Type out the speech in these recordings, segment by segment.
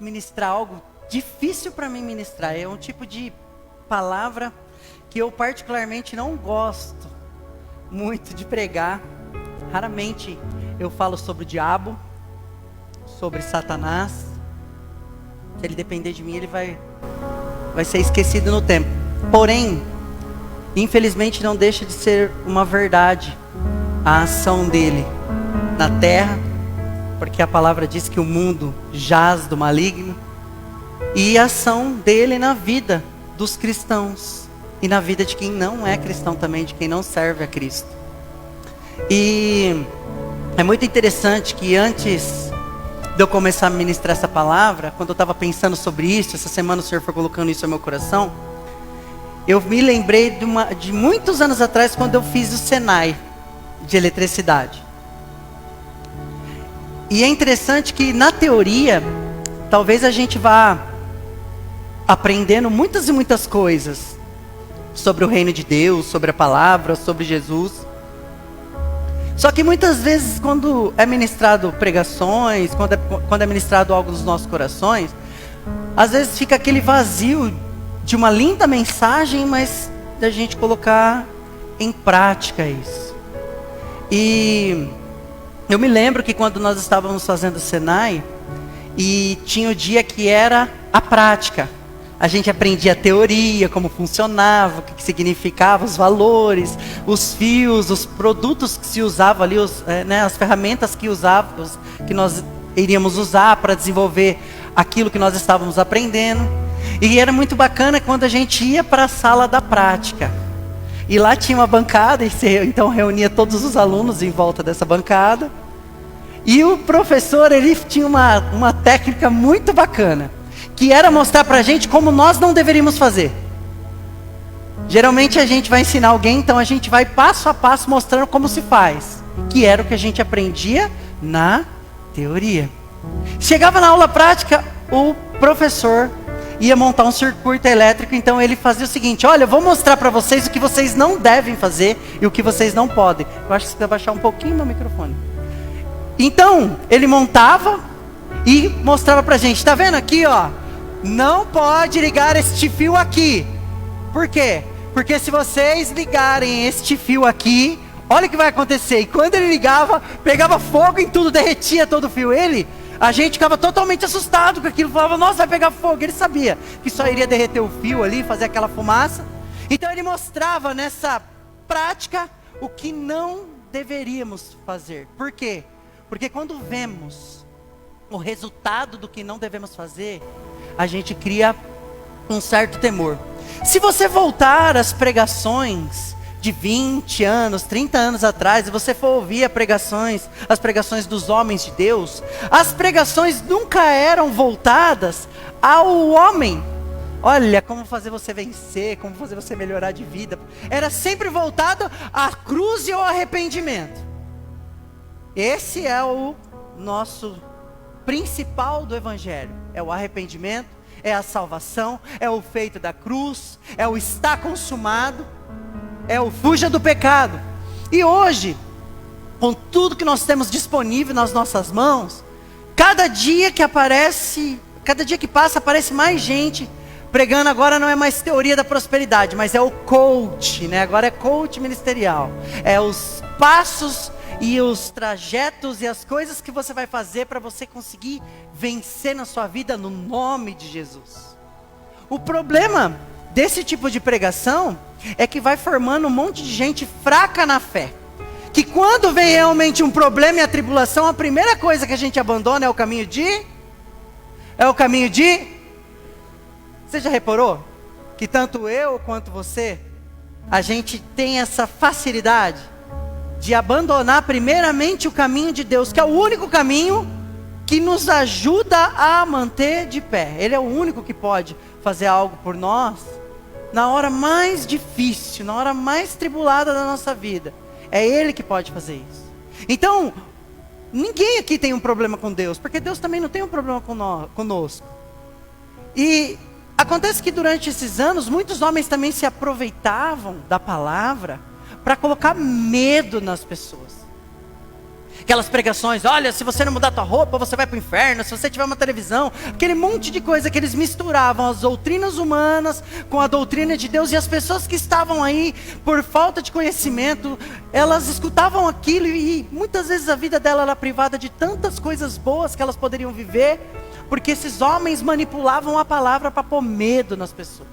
ministrar algo difícil para mim ministrar. É um tipo de palavra que eu particularmente não gosto muito de pregar. Raramente eu falo sobre o diabo, sobre Satanás. Se ele depender de mim, ele vai ser esquecido no tempo. Porém, infelizmente não deixa de ser uma verdade a ação dele na terra, porque a palavra diz que o mundo jaz do maligno, e a ação dele na vida dos cristãos e na vida de quem não é cristão também, de quem não serve a Cristo. E é muito interessante que antes de eu começar a ministrar essa palavra, quando eu estava pensando sobre isso, essa semana o Senhor foi colocando isso no meu coração, eu me lembrei de muitos anos atrás, quando eu fiz o Senai de eletricidade. E é interessante que na teoria, talvez a gente vá aprendendo muitas e muitas coisas sobre o reino de Deus, sobre a palavra, sobre Jesus. Só que muitas vezes quando é ministrado pregações, quando é ministrado algo nos nossos corações, às vezes fica aquele vazio de uma linda mensagem, mas da gente colocar em prática isso. E eu me lembro que quando nós estávamos fazendo o Senai, e tinha o dia que era a prática. A gente aprendia a teoria, como funcionava, o que significava, os valores, os fios, os produtos que se usavam ali, as ferramentas que usávamos, que nós iríamos usar para desenvolver aquilo que nós estávamos aprendendo. E era muito bacana quando a gente ia para a sala da prática. E lá tinha uma bancada, e então reunia todos os alunos em volta dessa bancada. E o professor, ele tinha uma técnica muito bacana, que era mostrar para a gente como nós não deveríamos fazer. Geralmente a gente vai ensinar alguém, então a gente vai passo a passo mostrando como se faz, que era o que a gente aprendia na teoria. Chegava na aula prática, o professor ia montar um circuito elétrico, então ele fazia o seguinte: olha, eu vou mostrar para vocês o que vocês não devem fazer e o que vocês não podem. Eu acho que você deve baixar um pouquinho meu microfone. Então, ele montava e mostrava pra gente, tá vendo aqui, ó? Não pode ligar este fio aqui. Por quê? Porque se vocês ligarem este fio aqui, olha o que vai acontecer. E quando ele ligava, pegava fogo em tudo, derretia todo o fio. A gente ficava totalmente assustado com aquilo. Falava, nossa, vai pegar fogo. Ele sabia que só iria derreter o fio ali, fazer aquela fumaça. Então ele mostrava nessa prática o que não deveríamos fazer. Por quê? Porque quando vemos o resultado do que não devemos fazer, a gente cria um certo temor. Se você voltar às pregações de 20 anos, 30 anos atrás, e você for ouvir as pregações dos homens de Deus, as pregações nunca eram voltadas ao homem. Olha, como fazer você vencer, como fazer você melhorar de vida. Era sempre voltado à cruz e ao arrependimento. Esse é o nosso principal do Evangelho. É o arrependimento, é a salvação, é o feito da cruz, é o está consumado, é o fuja do pecado. E hoje, com tudo que nós temos disponível nas nossas mãos, cada dia que passa, aparece mais gente pregando. Agora não é mais teoria da prosperidade, mas é o coach, né? Agora é coach ministerial. É os passos e os trajetos e as coisas que você vai fazer para você conseguir vencer na sua vida no nome de Jesus. O problema desse tipo de pregação é que vai formando um monte de gente fraca na fé, que quando vem realmente um problema e a tribulação, a primeira coisa que a gente abandona é o caminho de... Você já reparou que tanto eu quanto você, a gente tem essa facilidade de abandonar primeiramente o caminho de Deus, que é o único caminho que nos ajuda a manter de pé. Ele é o único que pode fazer algo por nós na hora mais difícil, na hora mais tribulada da nossa vida. É Ele que pode fazer isso. Então, ninguém aqui tem um problema com Deus, porque Deus também não tem um problema conosco. E acontece que durante esses anos, muitos homens também se aproveitavam da palavra para colocar medo nas pessoas. Aquelas pregações, olha, se você não mudar tua roupa, você vai para o inferno, se você tiver uma televisão, aquele monte de coisa que eles misturavam as doutrinas humanas com a doutrina de Deus, e as pessoas que estavam aí, por falta de conhecimento, elas escutavam aquilo, e muitas vezes a vida dela era privada de tantas coisas boas que elas poderiam viver, porque esses homens manipulavam a palavra para pôr medo nas pessoas.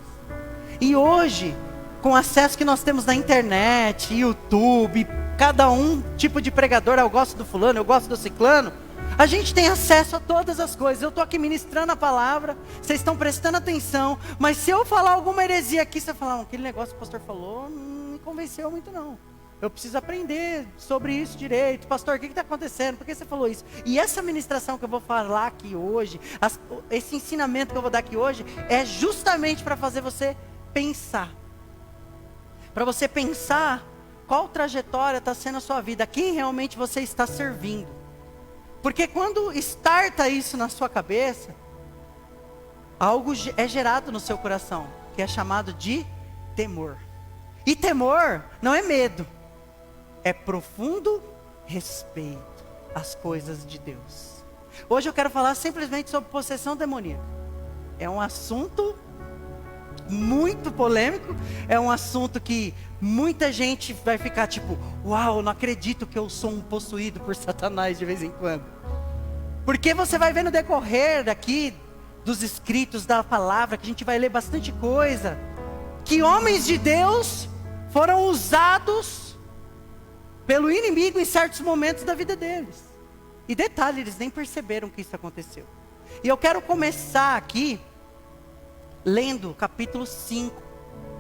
E hoje, com o acesso que nós temos na internet, YouTube, cada um tipo de pregador, eu gosto do fulano, eu gosto do ciclano, a gente tem acesso a todas as coisas. Eu estou aqui ministrando a palavra, vocês estão prestando atenção, mas se eu falar alguma heresia aqui, você falar, aquele negócio que o pastor falou, não me convenceu muito não. Eu preciso aprender sobre isso direito. Pastor, o que está acontecendo? Por que você falou isso? E essa ministração que eu vou falar aqui hoje, esse ensinamento que eu vou dar aqui hoje, é justamente para fazer você pensar. Para você pensar qual trajetória está sendo a sua vida, a quem realmente você está servindo. Porque quando starta isso na sua cabeça, algo é gerado no seu coração, que é chamado de temor. E temor não é medo, é profundo respeito às coisas de Deus. Hoje eu quero falar simplesmente sobre possessão demoníaca. É um assunto muito polêmico, é um assunto que muita gente vai ficar tipo, uau, eu não acredito que eu sou um possuído por Satanás de vez em quando. Porque você vai ver no decorrer daqui, dos escritos, da palavra, que a gente vai ler bastante coisa, que homens de Deus foram usados pelo inimigo em certos momentos da vida deles. E detalhe, eles nem perceberam que isso aconteceu. E eu quero começar aqui lendo o capítulo 5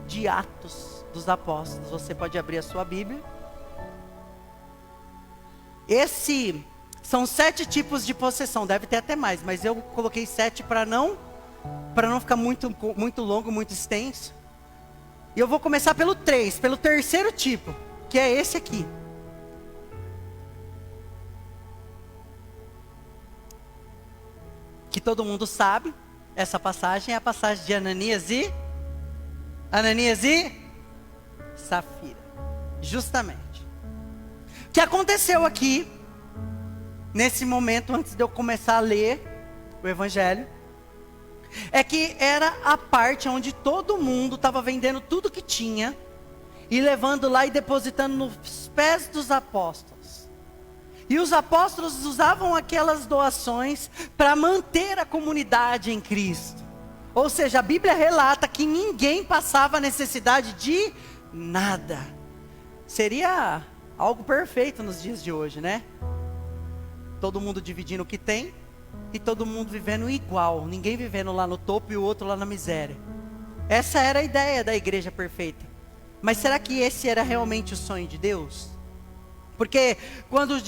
de Atos dos Apóstolos. Você pode abrir a sua Bíblia. São 7 tipos de possessão, deve ter até mais, mas eu coloquei 7 para não ficar muito longo, muito extenso. E eu vou começar pelo terceiro tipo, que é esse aqui. Que todo mundo sabe, essa passagem é a passagem de Ananias e Safira. Justamente. O que aconteceu aqui, nesse momento, antes de eu começar a ler o Evangelho, é que era a parte onde todo mundo estava vendendo tudo que tinha e levando lá e depositando nos pés dos apóstolos. E os apóstolos usavam aquelas doações para manter a comunidade em Cristo. Ou seja, a Bíblia relata que ninguém passava necessidade de nada. Seria algo perfeito nos dias de hoje, né? Todo mundo dividindo o que tem e todo mundo vivendo igual. Ninguém vivendo lá no topo e o outro lá na miséria. Essa era a ideia da igreja perfeita. Mas será que esse era realmente o sonho de Deus? Porque quando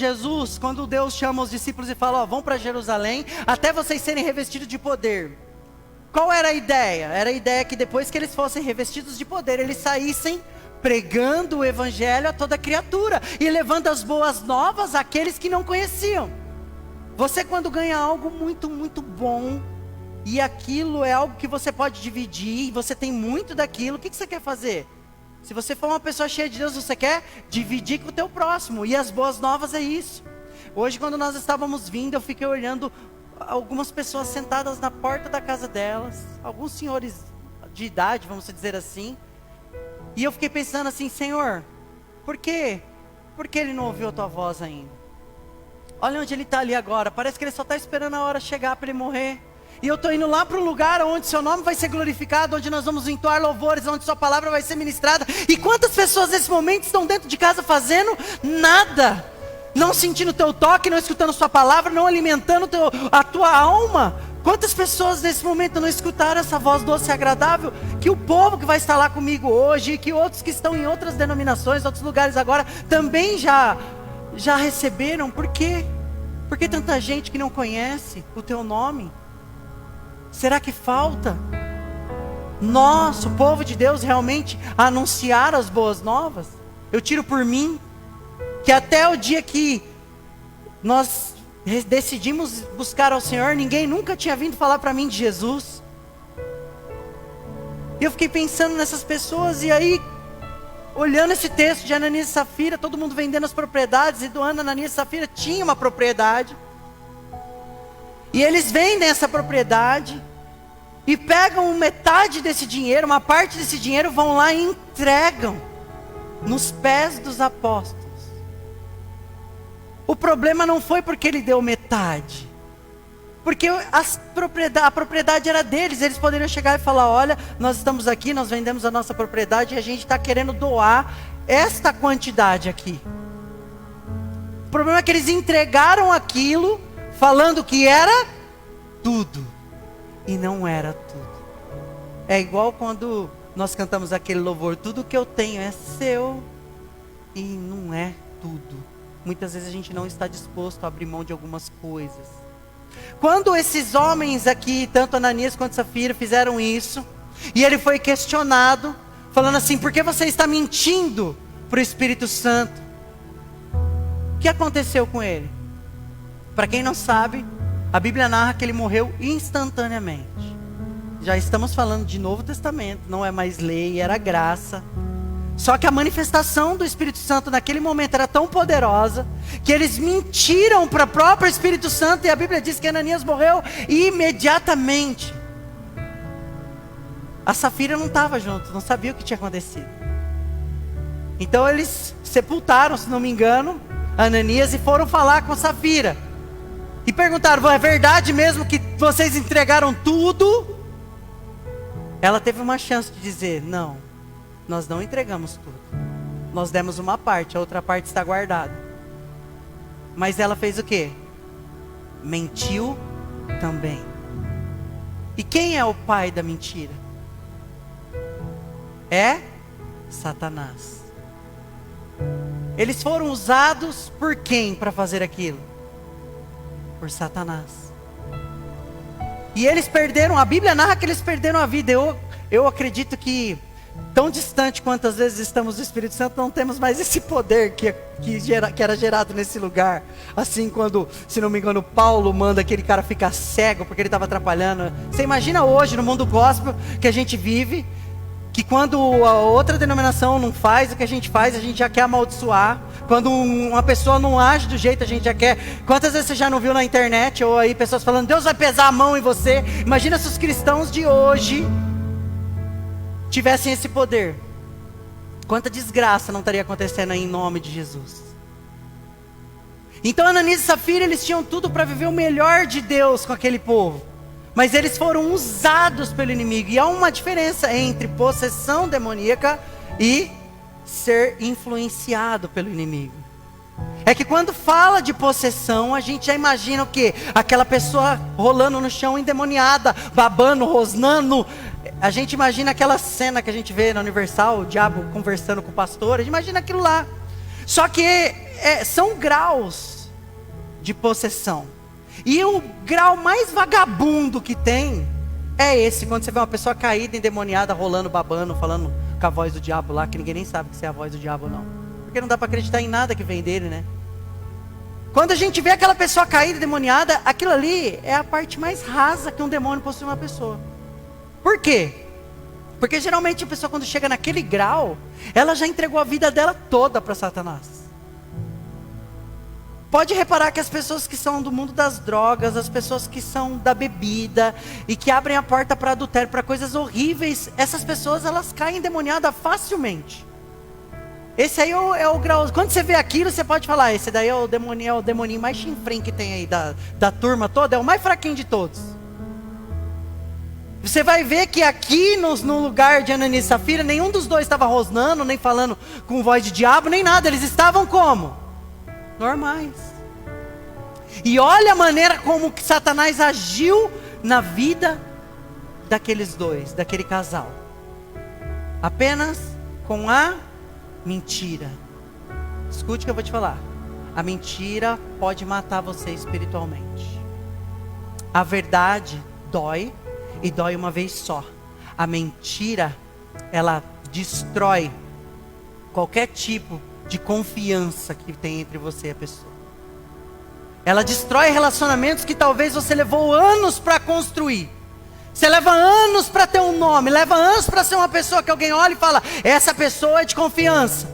Deus chama os discípulos e fala, vão para Jerusalém, até vocês serem revestidos de poder. Qual era a ideia? Era a ideia que depois que eles fossem revestidos de poder, eles saíssem pregando o evangelho a toda criatura e levando as boas novas àqueles que não conheciam. Você, quando ganha algo muito, muito bom, e aquilo é algo que você pode dividir, e você tem muito daquilo, o que você quer fazer? Se você for uma pessoa cheia de Deus, você quer dividir com o teu próximo, e as boas novas é isso. Hoje, quando nós estávamos vindo, eu fiquei olhando algumas pessoas sentadas na porta da casa delas, alguns senhores de idade, vamos dizer assim, e eu fiquei pensando assim, Senhor, por quê? Por que ele não ouviu a tua voz ainda? Olha onde ele está ali agora, parece que ele só está esperando a hora chegar para ele morrer. E eu estou indo lá para um lugar onde seu nome vai ser glorificado, onde nós vamos entoar louvores, onde sua palavra vai ser ministrada. E quantas pessoas nesse momento estão dentro de casa fazendo nada? Não sentindo o teu toque, não escutando sua palavra, não alimentando a tua alma. Quantas pessoas nesse momento não escutaram essa voz doce e agradável? Que o povo que vai estar lá comigo hoje, e que outros que estão em outras denominações, outros lugares agora, também já receberam. Por quê? Por que tanta gente que não conhece o teu nome? Será que falta nós, o povo de Deus, realmente anunciar as boas novas? Eu tiro por mim, que até o dia que nós decidimos buscar ao Senhor, ninguém nunca tinha vindo falar para mim de Jesus. E eu fiquei pensando nessas pessoas, e aí olhando esse texto de Ananias e Safira, todo mundo vendendo as propriedades e doando. Ananias e Safira tinha uma propriedade. E eles vendem essa propriedade e pegam metade desse dinheiro, uma parte desse dinheiro, vão lá e entregam nos pés dos apóstolos. O problema não foi porque ele deu metade, porque a propriedade era deles. Eles poderiam chegar e falar: olha, nós estamos aqui, nós vendemos a nossa propriedade e a gente está querendo doar esta quantidade aqui. O problema é que eles entregaram aquilo falando que era tudo, e não era tudo. É igual quando nós cantamos aquele louvor: tudo que eu tenho é seu, e não é tudo. Muitas vezes a gente não está disposto a abrir mão de algumas coisas. Quando esses homens aqui, tanto Ananias quanto Safira, fizeram isso, e ele foi questionado, falando assim: por que você está mentindo para o Espírito Santo? O que aconteceu com ele? Para quem não sabe, a Bíblia narra que ele morreu instantaneamente. Já estamos falando de Novo Testamento, não é mais lei, era graça. Só que a manifestação do Espírito Santo naquele momento era tão poderosa, que eles mentiram para o próprio Espírito Santo, e a Bíblia diz que Ananias morreu imediatamente. A Safira não estava junto, não sabia o que tinha acontecido. Então eles sepultaram, se não me engano, Ananias e foram falar com Safira. E perguntaram: é verdade mesmo que vocês entregaram tudo? Ela teve uma chance de dizer: não, nós não entregamos tudo. Nós demos uma parte, a outra parte está guardada. Mas ela fez o quê? Mentiu também. E quem é o pai da mentira? É Satanás. Eles foram usados por quem para fazer aquilo? Por Satanás. E eles perderam, a Bíblia narra que eles perderam a vida. Eu acredito que, tão distante quantas vezes estamos do Espírito Santo, não temos mais esse poder que era gerado nesse lugar. Assim, quando, se não me engano, Paulo manda aquele cara ficar cego porque ele estava atrapalhando. Você imagina hoje, no mundo gospel que a gente vive, que quando a outra denominação não faz o que a gente faz, a gente já quer amaldiçoar. Quando uma pessoa não age do jeito, a gente já quer. Quantas vezes você já não viu na internet, ou aí pessoas falando: Deus vai pesar a mão em você. Imagina se os cristãos de hoje tivessem esse poder. Quanta desgraça não estaria acontecendo aí em nome de Jesus. Então Ananias e Safira, eles tinham tudo para viver o melhor de Deus com aquele povo, mas eles foram usados pelo inimigo. E há uma diferença entre possessão demoníaca e ser influenciado pelo inimigo. É que quando fala de possessão, a gente já imagina o quê? Aquela pessoa rolando no chão endemoniada, babando, rosnando. A gente imagina aquela cena que a gente vê na Universal, o diabo conversando com o pastor. A gente imagina aquilo lá. Só que são graus de possessão. E o grau mais vagabundo que tem é esse: quando você vê uma pessoa caída, endemoniada, rolando, babando, falando com a voz do diabo lá, que ninguém nem sabe se é a voz do diabo ou não. Porque não dá para acreditar em nada que vem dele, né? Quando a gente vê aquela pessoa caída, endemoniada, aquilo ali é a parte mais rasa que um demônio possui uma pessoa. Por quê? Porque geralmente a pessoa, quando chega naquele grau, ela já entregou a vida dela toda para Satanás. Pode reparar que as pessoas que são do mundo das drogas, as pessoas que são da bebida e que abrem a porta para adultério, para coisas horríveis, essas pessoas, elas caem endemoniadas facilmente. Esse aí é o grau. Quando você vê aquilo, você pode falar: esse daí é o demoninho mais chinfrim que tem aí da turma toda, é o mais fraquinho de todos. Você vai ver que aqui no lugar de Ananias e Safira, nenhum dos dois estava rosnando, nem falando com voz de diabo, nem nada. Eles estavam como? Normais. E olha a maneira como que Satanás agiu na vida daqueles dois, daquele casal. Apenas com a mentira. Escute o que eu vou te falar. A mentira pode matar você espiritualmente. A verdade dói, e dói uma vez só. A mentira, ela destrói qualquer tipo de confiança que tem entre você e a pessoa. Ela destrói relacionamentos que talvez você levou anos para construir. Você leva anos para ter um nome, leva anos para ser uma pessoa que alguém olha e fala, essa pessoa é de confiança.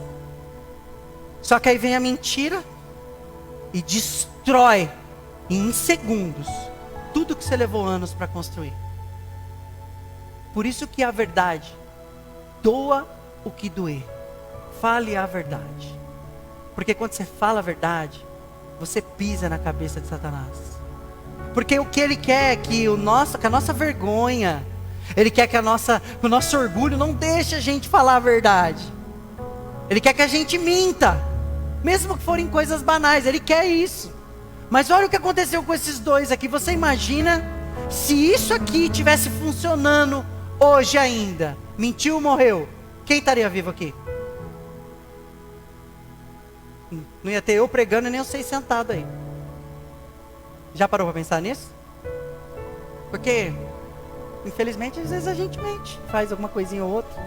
Só que aí vem a mentira e destrói em segundos tudo que você levou anos para construir. Por isso que a verdade, doa o que doer, fale a verdade. Porque quando você fala a verdade, você pisa na cabeça de Satanás. Porque o que ele quer é que que a nossa vergonha, ele quer que o nosso orgulho não deixe a gente falar a verdade. Ele quer que a gente minta, mesmo que forem coisas banais, ele quer isso. Mas olha o que aconteceu com esses dois aqui. Você imagina se isso aqui tivesse funcionando hoje ainda? Mentiu, morreu. Quem estaria vivo aqui? Não ia ter eu pregando e nem vocês sentados aí. Já parou para pensar nisso? Porque, infelizmente, às vezes a gente mente, faz alguma coisinha ou outra.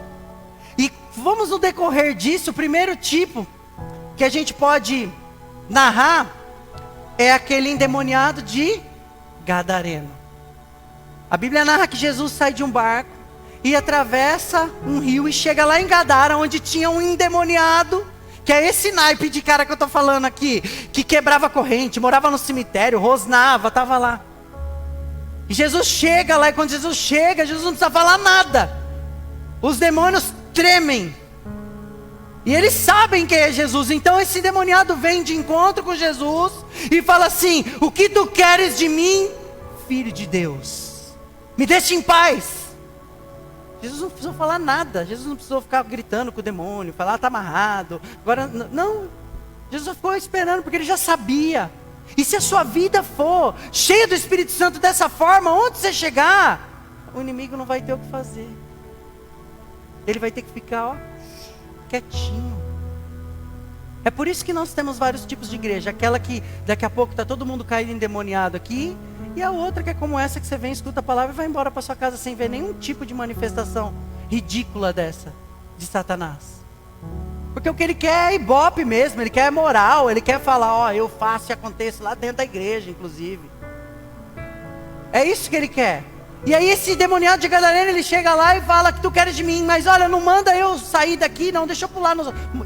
E vamos no decorrer disso, o primeiro tipo que a gente pode narrar é aquele endemoniado de Gadareno. A Bíblia narra que Jesus sai de um barco e atravessa um rio e chega lá em Gadara, onde tinha um endemoniado, que é esse naipe de cara que eu estou falando aqui, que quebrava corrente, morava no cemitério, rosnava, estava lá. E Jesus chega lá, e quando Jesus chega, Jesus não precisa falar nada. Os demônios tremem. E eles sabem quem é Jesus. Então esse endemoniado vem de encontro com Jesus e fala assim: o que tu queres de mim, filho de Deus? Me deixe em paz. Jesus não precisou falar nada. Jesus não precisou ficar gritando com o demônio, falar, está amarrado. Agora, não. Jesus ficou esperando, porque ele já sabia. E se a sua vida for cheia do Espírito Santo dessa forma, onde você chegar, o inimigo não vai ter o que fazer. Ele vai ter que ficar, quietinho. É por isso que nós temos vários tipos de igreja. Aquela que daqui a pouco está todo mundo caído endemoniado aqui. E a outra que é como essa, que você vem, escuta a palavra e vai embora para sua casa sem ver nenhum tipo de manifestação ridícula dessa, de Satanás. Porque o que ele quer é ibope mesmo, ele quer moral, ele quer falar, eu faço e aconteço lá dentro da igreja, inclusive. É isso que ele quer. E aí esse demoniado de Gadareno, ele chega lá e fala que tu queres de mim, mas olha, não manda eu sair daqui, não, deixa eu pular,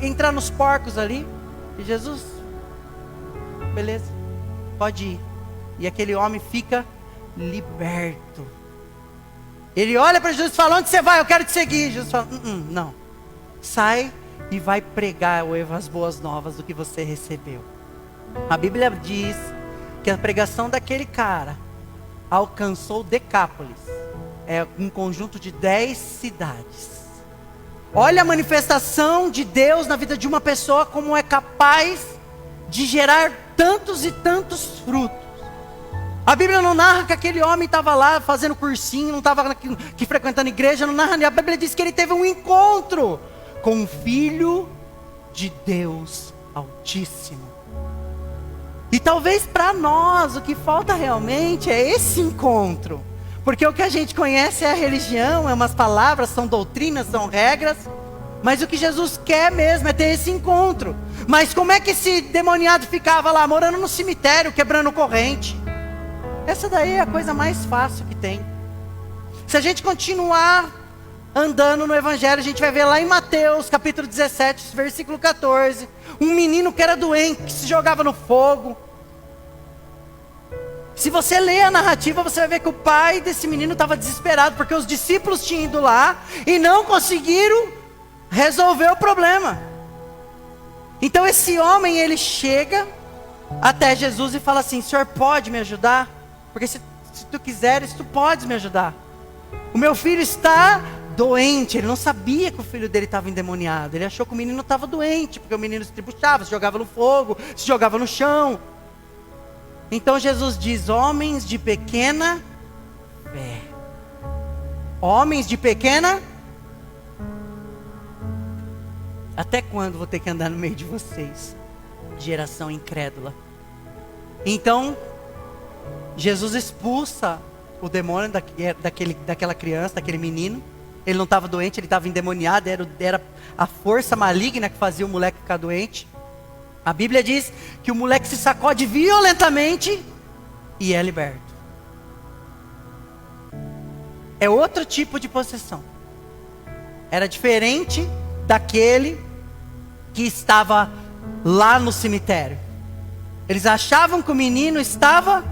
entrar nos porcos ali. E Jesus, beleza, pode ir. E aquele homem fica liberto. Ele olha para Jesus e fala, onde você vai? Eu quero te seguir. Jesus fala, não. Sai e vai pregar as boas novas do que você recebeu. A Bíblia diz que a pregação daquele cara alcançou Decápolis. É um conjunto de 10 cidades. Olha a manifestação de Deus na vida de uma pessoa, como é capaz de gerar tantos e tantos frutos. A Bíblia não narra que aquele homem estava lá fazendo cursinho, não estava aqui frequentando igreja, não narra. A Bíblia diz que ele teve um encontro com o Filho de Deus Altíssimo. E talvez para nós o que falta realmente é esse encontro. Porque o que a gente conhece é a religião, é umas palavras, são doutrinas, são regras. Mas o que Jesus quer mesmo é ter esse encontro. Mas como é que esse demoniado ficava lá, morando no cemitério, quebrando corrente? Essa daí é a coisa mais fácil que tem. Se a gente continuar andando no Evangelho, a gente vai ver lá em Mateus, capítulo 17, versículo 14. Um menino que era doente, que se jogava no fogo. Se você ler a narrativa, você vai ver que o pai desse menino estava desesperado, porque os discípulos tinham ido lá e não conseguiram resolver o problema. Então esse homem, ele chega até Jesus e fala assim: Senhor, pode me ajudar? Porque se tu quiseres, tu podes me ajudar. O meu filho está doente. Ele não sabia que o filho dele estava endemoniado. Ele achou que o menino estava doente, porque o menino se tribuchava, se jogava no fogo, se jogava no chão. Então Jesus diz: homens de pequena fé. Homens de pequena. Até quando vou ter que andar no meio de vocês? Geração incrédula. Então Jesus expulsa o demônio daquela criança, daquele menino. Ele não estava doente, ele estava endemoniado. Era a força maligna que fazia o moleque ficar doente. A Bíblia diz que o moleque se sacode violentamente e é liberto. É outro tipo de possessão. Era diferente daquele que estava lá no cemitério. Eles achavam que o menino estava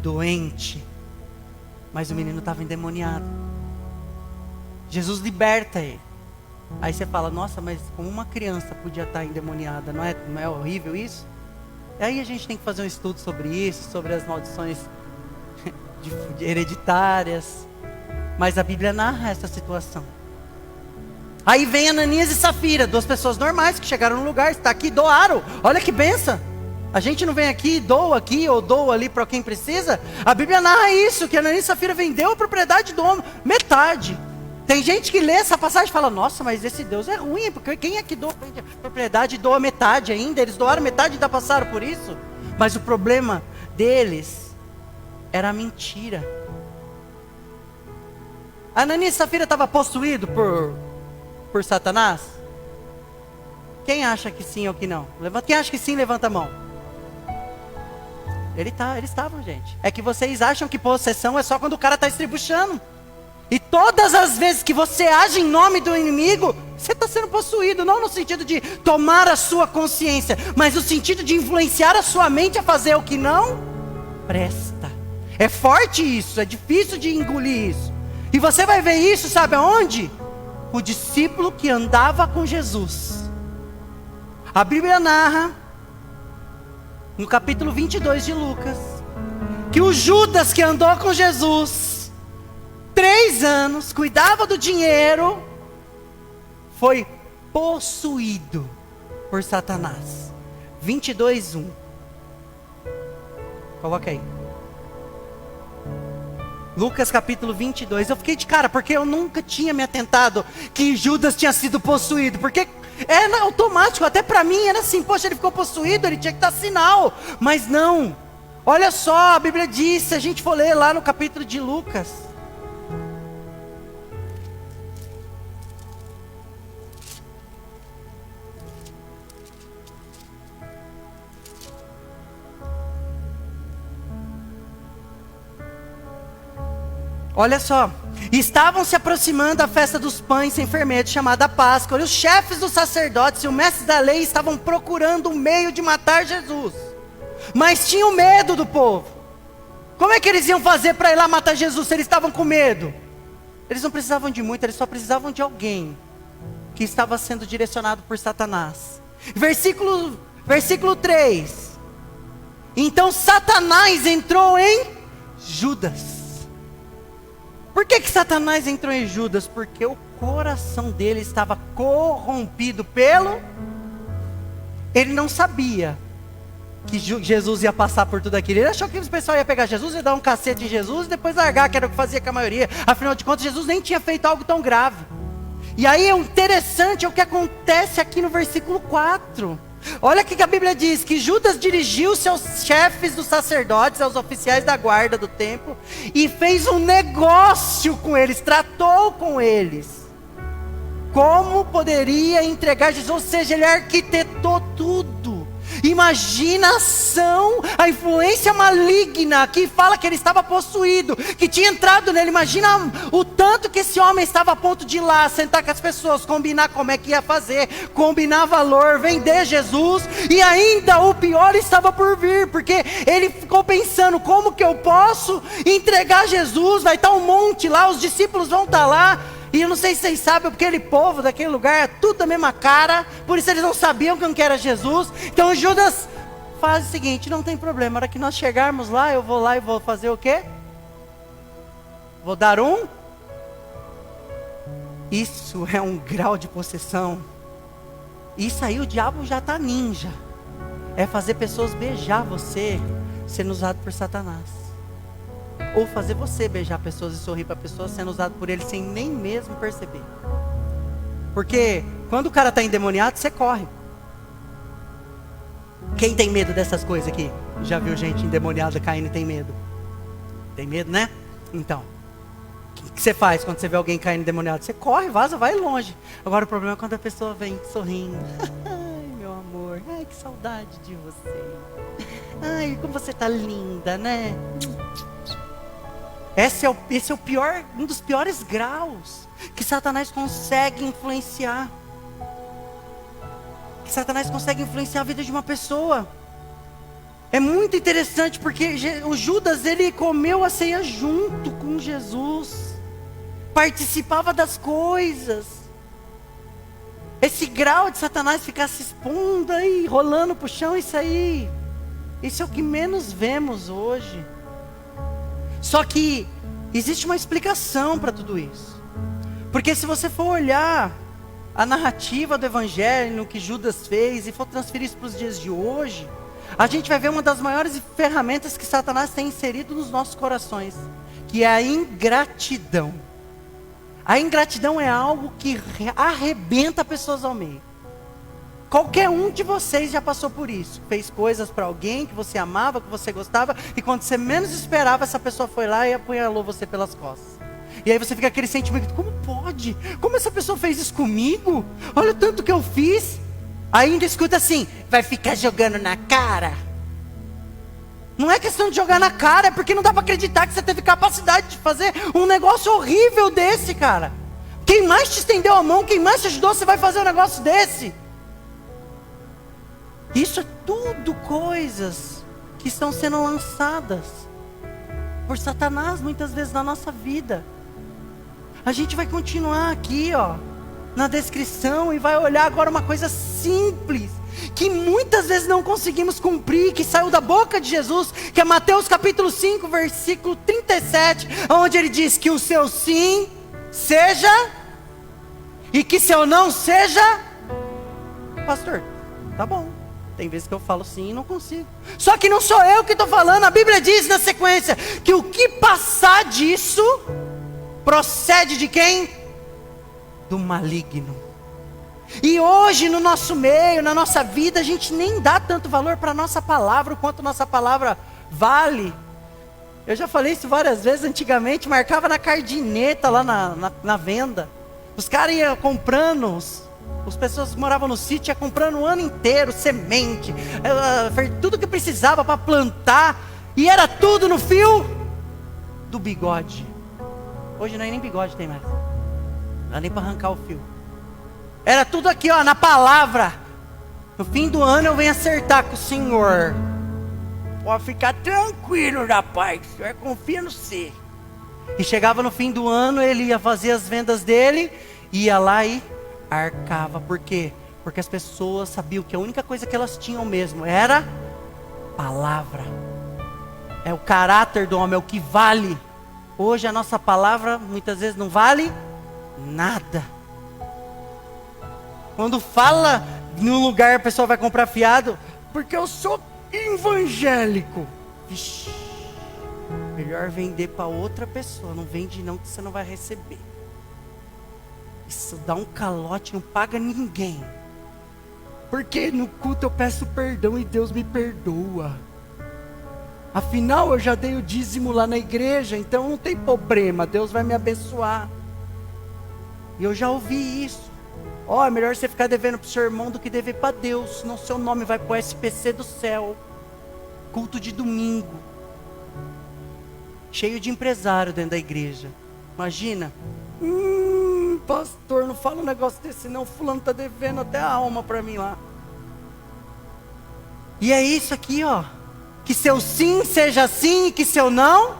doente, mas o menino estava endemoniado. Jesus liberta ele. Aí você fala, nossa, mas como uma criança podia estar endemoniada, não é horrível isso? E aí a gente tem que fazer um estudo sobre isso, sobre as maldições hereditárias. Mas a Bíblia narra essa situação. Aí vem Ananias e Safira, duas pessoas normais que chegaram no lugar, está aqui, doaram. Olha que benção. A gente não vem aqui, doa aqui ou doa ali para quem precisa. A Bíblia narra isso, que Ananias e Safira vendeu a propriedade do homem, metade. Tem gente que lê essa passagem e fala, nossa, mas esse Deus é ruim, porque quem é que doa a propriedade e doa metade ainda? Eles doaram metade e ainda passaram por isso. Mas o problema deles era a mentira. Ananias e Safira estava possuído por Satanás? Quem acha que sim ou que não? Quem acha que sim, levanta a mão. Eles estavam, gente. É que vocês acham que possessão é só quando o cara está estribuchando. E todas as vezes que você age em nome do inimigo, você está sendo possuído. Não no sentido de tomar a sua consciência, mas no sentido de influenciar a sua mente a fazer o que não presta. É forte isso, é difícil de engolir isso. E você vai ver isso, sabe aonde? O discípulo que andava com Jesus. A Bíblia narra, no capítulo 22 de Lucas, que o Judas que andou com Jesus 3 anos, cuidava do dinheiro, foi possuído por Satanás. 22:1. Coloca aí. Lucas capítulo 22. Eu fiquei de cara, porque eu nunca tinha me atentado que Judas tinha sido possuído. Porque era automático, até para mim era assim, poxa, ele ficou possuído, ele tinha que dar sinal. Mas não. Olha só, a Bíblia diz, se a gente for ler lá no capítulo de Lucas. Olha só, estavam se aproximando da festa dos pães sem fermento, chamada Páscoa, e os chefes dos sacerdotes e o mestre da lei estavam procurando um meio de matar Jesus, mas tinham medo do povo. Como é que eles iam fazer para ir lá matar Jesus se eles estavam com medo? Eles não precisavam de muito, eles só precisavam de alguém que estava sendo direcionado por Satanás. Versículo 3. Então Satanás entrou em Judas. Por que Satanás entrou em Judas? Porque o coração dele estava corrompido Ele não sabia que Jesus ia passar por tudo aquilo. Ele achou que o pessoal ia pegar Jesus e dar um cacete em Jesus e depois largar, que era o que fazia com a maioria. Afinal de contas, Jesus nem tinha feito algo tão grave. E aí o interessante é o que acontece aqui no versículo 4. Olha o que a Bíblia diz, que Judas dirigiu-se aos chefes dos sacerdotes, aos oficiais da guarda do templo, e fez um negócio com eles, tratou com eles. Como poderia entregar Jesus? Ou seja, ele arquitetou tudo. Imagina a ação, a influência maligna que fala que ele estava possuído, que tinha entrado nele. Imagina o tanto que esse homem estava a ponto de ir lá, sentar com as pessoas, combinar como é que ia fazer, combinar valor, vender Jesus. E ainda o pior estava por vir, porque ele ficou pensando, como que eu posso entregar Jesus? Vai estar um monte lá, os discípulos vão estar lá. E eu não sei se vocês sabem, porque aquele povo daquele lugar é tudo da mesma cara, por isso eles não sabiam quem que era Jesus. Então Judas faz o seguinte, não tem problema, na hora que nós chegarmos lá, eu vou lá e vou fazer o quê? Vou dar Isso é um grau de possessão. Isso aí o diabo já está ninja. É fazer pessoas beijar você, sendo usado por Satanás. Ou fazer você beijar pessoas e sorrir para pessoas sendo usado por ele sem nem mesmo perceber. Porque quando o cara está endemoniado, você corre. Quem tem medo dessas coisas aqui? Já viu gente endemoniada caindo e tem medo? Tem medo, né? Então, o que você faz quando você vê alguém caindo endemoniado? Você corre, vaza, vai longe. Agora o problema é quando a pessoa vem sorrindo. Ai, meu amor, ai, que saudade de você. Ai, como você tá linda, né? Esse é o pior, um dos piores graus que Satanás consegue influenciar. Que Satanás consegue influenciar a vida de uma pessoa. É muito interessante porque o Judas, ele comeu a ceia junto com Jesus. Participava das coisas. Esse grau de Satanás ficar se expondo aí, rolando pro chão, isso aí. Isso é o que menos vemos hoje. Só que existe uma explicação para tudo isso. Porque se você for olhar a narrativa do Evangelho, no que Judas fez, e for transferir isso para os dias de hoje, a gente vai ver uma das maiores ferramentas que Satanás tem inserido nos nossos corações, que é a ingratidão. A ingratidão é algo que arrebenta pessoas ao meio. Qualquer um de vocês já passou por isso. Fez coisas para alguém que você amava, que você gostava, e quando você menos esperava, essa pessoa foi lá e apunhalou você pelas costas. E aí você fica aquele sentimento, como pode? Como essa pessoa fez isso comigo? Olha o tanto que eu fiz. Aí ainda escuta assim, vai ficar jogando na cara? Não é questão de jogar na cara, é porque não dá para acreditar que você teve capacidade de fazer um negócio horrível desse, cara. Quem mais te estendeu a mão, quem mais te ajudou, você vai fazer um negócio desse? Isso é tudo coisas que estão sendo lançadas por Satanás muitas vezes na nossa vida. A gente vai continuar aqui, ó, na descrição, e vai olhar agora uma coisa simples, que muitas vezes não conseguimos cumprir, que saiu da boca de Jesus, que é Mateus capítulo 5, versículo 37, onde ele diz que o seu sim seja, e que seu não seja. Pastor, tá bom. Tem vezes que eu falo sim e não consigo. Só que não sou eu que estou falando. A Bíblia diz na sequência que o que passar disso procede de quem? Do maligno. E hoje no nosso meio, na nossa vida, a gente nem dá tanto valor para a nossa palavra, o quanto nossa palavra vale. Eu já falei isso várias vezes. Antigamente marcava na cardineta lá na venda. Os caras iam comprando, as pessoas que moravam no sítio iam comprando o ano inteiro, semente, tudo que precisava para plantar, e era tudo no fio do bigode. Hoje não é nem bigode tem mais, não dá nem para arrancar o fio. Era tudo aqui, ó, na palavra. No fim do ano eu venho acertar com o Senhor. Pode ficar tranquilo, rapaz, o Senhor confia no você. E chegava no fim do ano, ele ia fazer as vendas dele, ia lá e arcava. Por quê? Porque as pessoas sabiam que a única coisa que elas tinham mesmo era palavra. É o caráter do homem, é o que vale. Hoje a nossa palavra muitas vezes não vale nada. Quando fala num lugar, a pessoa vai comprar fiado, porque eu sou evangélico. Vixe, melhor vender para outra pessoa. Não vende não, que você não vai receber. Isso dá um calote, não paga ninguém. Porque no culto eu peço perdão e Deus me perdoa. Afinal eu já dei o dízimo lá na igreja, então não tem problema, Deus vai me abençoar. E eu já ouvi isso. Ó, é melhor você ficar devendo para o seu irmão do que dever para Deus, senão seu nome vai para o SPC do céu. Culto de domingo. Cheio de empresário dentro da igreja. Imagina. Pastor, não fala um negócio desse não, fulano está devendo até a alma para mim lá. E é isso aqui, ó. Que seu sim seja sim e que seu não.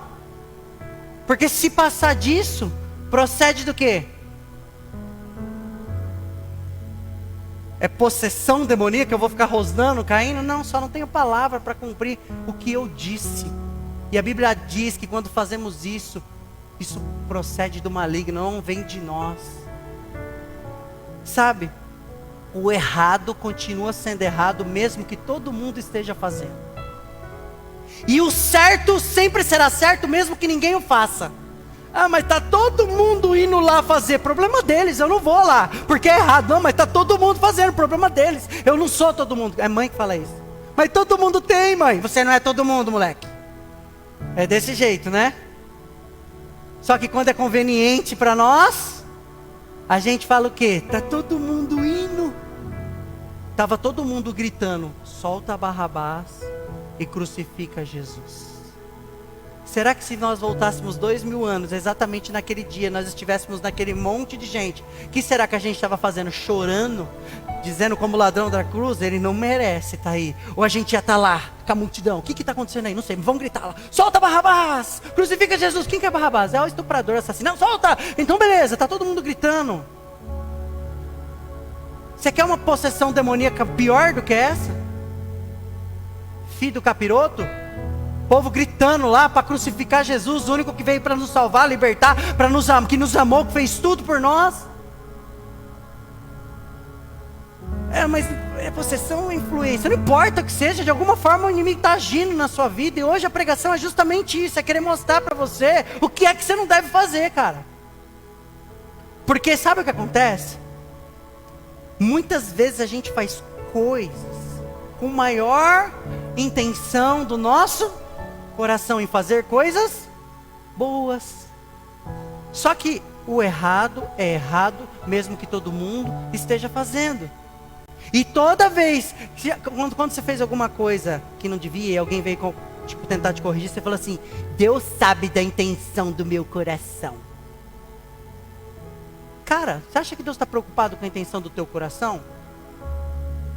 Porque se passar disso, procede do quê? É possessão demoníaca, eu vou ficar rosnando, caindo? Não, só não tenho palavra para cumprir o que eu disse. E a Bíblia diz que quando fazemos isso, isso procede do maligno, não vem de nós. Sabe? O errado continua sendo errado, mesmo que todo mundo esteja fazendo. E o certo sempre será certo, mesmo que ninguém o faça. Ah, mas está todo mundo indo lá fazer. Problema deles, eu não vou lá, porque é errado. Não, mas está todo mundo fazendo, problema deles. Eu não sou todo mundo. É mãe que fala isso. Mas todo mundo tem, mãe. Você não é todo mundo, moleque. É desse jeito, né? Só que quando é conveniente para nós, a gente fala o quê? Está todo mundo indo. Estava todo mundo gritando, solta Barrabás e crucifica Jesus. Será que se nós voltássemos 2000 anos, exatamente naquele dia, nós estivéssemos naquele monte de gente, o que será que a gente estava fazendo? Chorando, dizendo como ladrão da cruz, ele não merece estar aí. Ou a gente ia estar lá, com a multidão, o que está acontecendo aí? Não sei, vamos gritar lá, solta Barrabás, crucifica Jesus. Quem que é Barrabás? É o estuprador, assassino. Não, solta! Então beleza, está todo mundo gritando. Você quer uma possessão demoníaca pior do que essa? Filho do capiroto? Povo gritando lá para crucificar Jesus, o único que veio para nos salvar, libertar, que nos amou, que fez tudo por nós. Mas é possessão ou influência? Não importa o que seja, de alguma forma o inimigo está agindo na sua vida. E hoje a pregação é justamente isso, é querer mostrar para você o que é que você não deve fazer, cara. Porque sabe o que acontece? Muitas vezes a gente faz coisas com maior intenção do nosso coração em fazer coisas boas. Só que o errado é errado, mesmo que todo mundo esteja fazendo. E toda vez, quando você fez alguma coisa que não devia, e alguém veio tentar te corrigir, você fala assim: Deus sabe da intenção do meu coração. Cara, você acha que Deus está preocupado com a intenção do teu coração?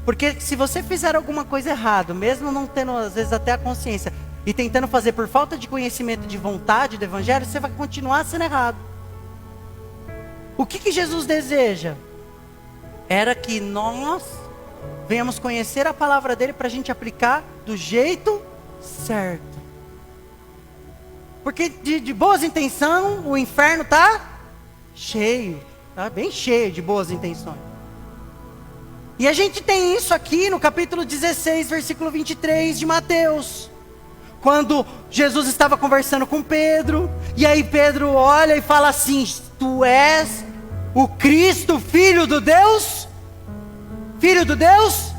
Porque se você fizer alguma coisa errada, mesmo não tendo às vezes até a consciência, e tentando fazer por falta de conhecimento, de vontade do evangelho, você vai continuar sendo errado. O que Jesus deseja? Era que nós venhamos conhecer a palavra dele para a gente aplicar do jeito certo. Porque de boas intenções, o inferno está cheio, está bem cheio de boas intenções. E a gente tem isso aqui no capítulo 16, versículo 23 de Mateus. Quando Jesus estava conversando com Pedro, e aí Pedro olha e fala assim: tu és o Cristo, filho do Deus? Filho do Deus?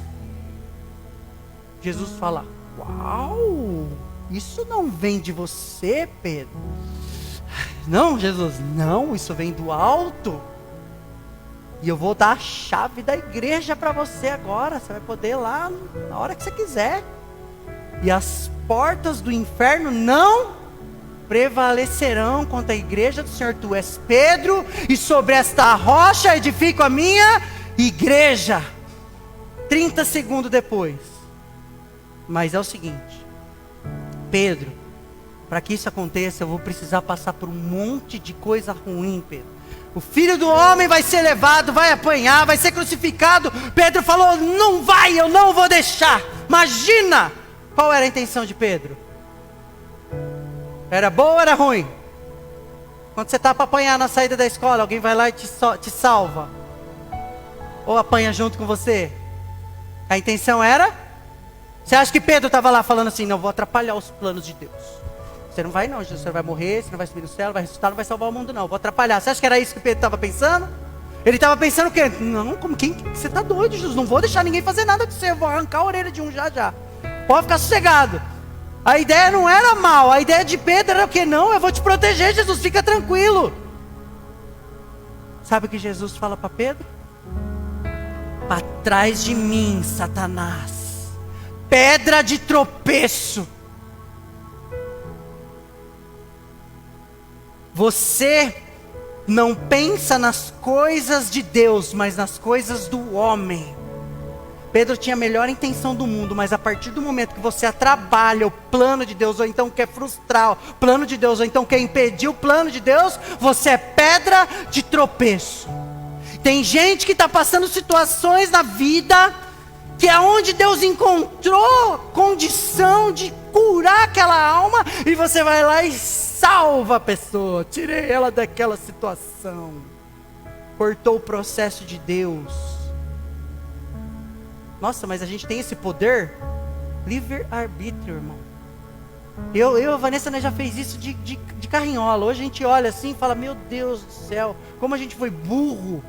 Jesus fala: uau, isso não vem de você, Pedro. Não, Jesus, não, isso vem do alto. E eu vou dar a chave da igreja para você agora. Você vai poder ir lá na hora que você quiser. E as portas do inferno não prevalecerão contra a igreja do Senhor. Tu és Pedro, e sobre esta rocha edifico a minha igreja. 30 segundos depois. Mas é o seguinte: Pedro, para que isso aconteça, eu vou precisar passar por um monte de coisa ruim, Pedro. O filho do homem vai ser levado, vai apanhar, vai ser crucificado. Pedro falou: não vai, eu não vou deixar. Imagina! Qual era a intenção de Pedro? Era boa ou era ruim? Quando você está para apanhar na saída da escola, alguém vai lá e te salva? Ou apanha junto com você? A intenção era? Você acha que Pedro estava lá falando assim: não, vou atrapalhar os planos de Deus. Você não vai não, Jesus, você não vai morrer, você não vai subir no céu, não vai ressuscitar, não vai salvar o mundo não, vou atrapalhar. Você acha que era isso que Pedro estava pensando? Ele estava pensando o quê? Não, você está doido, Jesus, não vou deixar ninguém fazer nada com você, eu vou arrancar a orelha de um já. Pode ficar sossegado. A ideia não era mal, a ideia de Pedro era o quê? Não, eu vou te proteger, Jesus, fica tranquilo. Sabe o que Jesus fala para Pedro? Para trás de mim, Satanás, pedra de tropeço. Você não pensa nas coisas de Deus, mas nas coisas do homem. Pedro tinha a melhor intenção do mundo, mas a partir do momento que você atrapalha o plano de Deus, ou então quer frustrar o plano de Deus, ou então quer impedir o plano de Deus, você é pedra de tropeço. Tem gente que está passando situações na vida, que é onde Deus encontrou condição de curar aquela alma, e você vai lá e salva a pessoa, tirei ela daquela situação, cortou o processo de Deus. Nossa, mas a gente tem esse poder? Livre-arbítrio, irmão. Eu e a Vanessa, né, já fez isso de carrinhola. Hoje a gente olha assim e fala: meu Deus do céu, como a gente foi burro.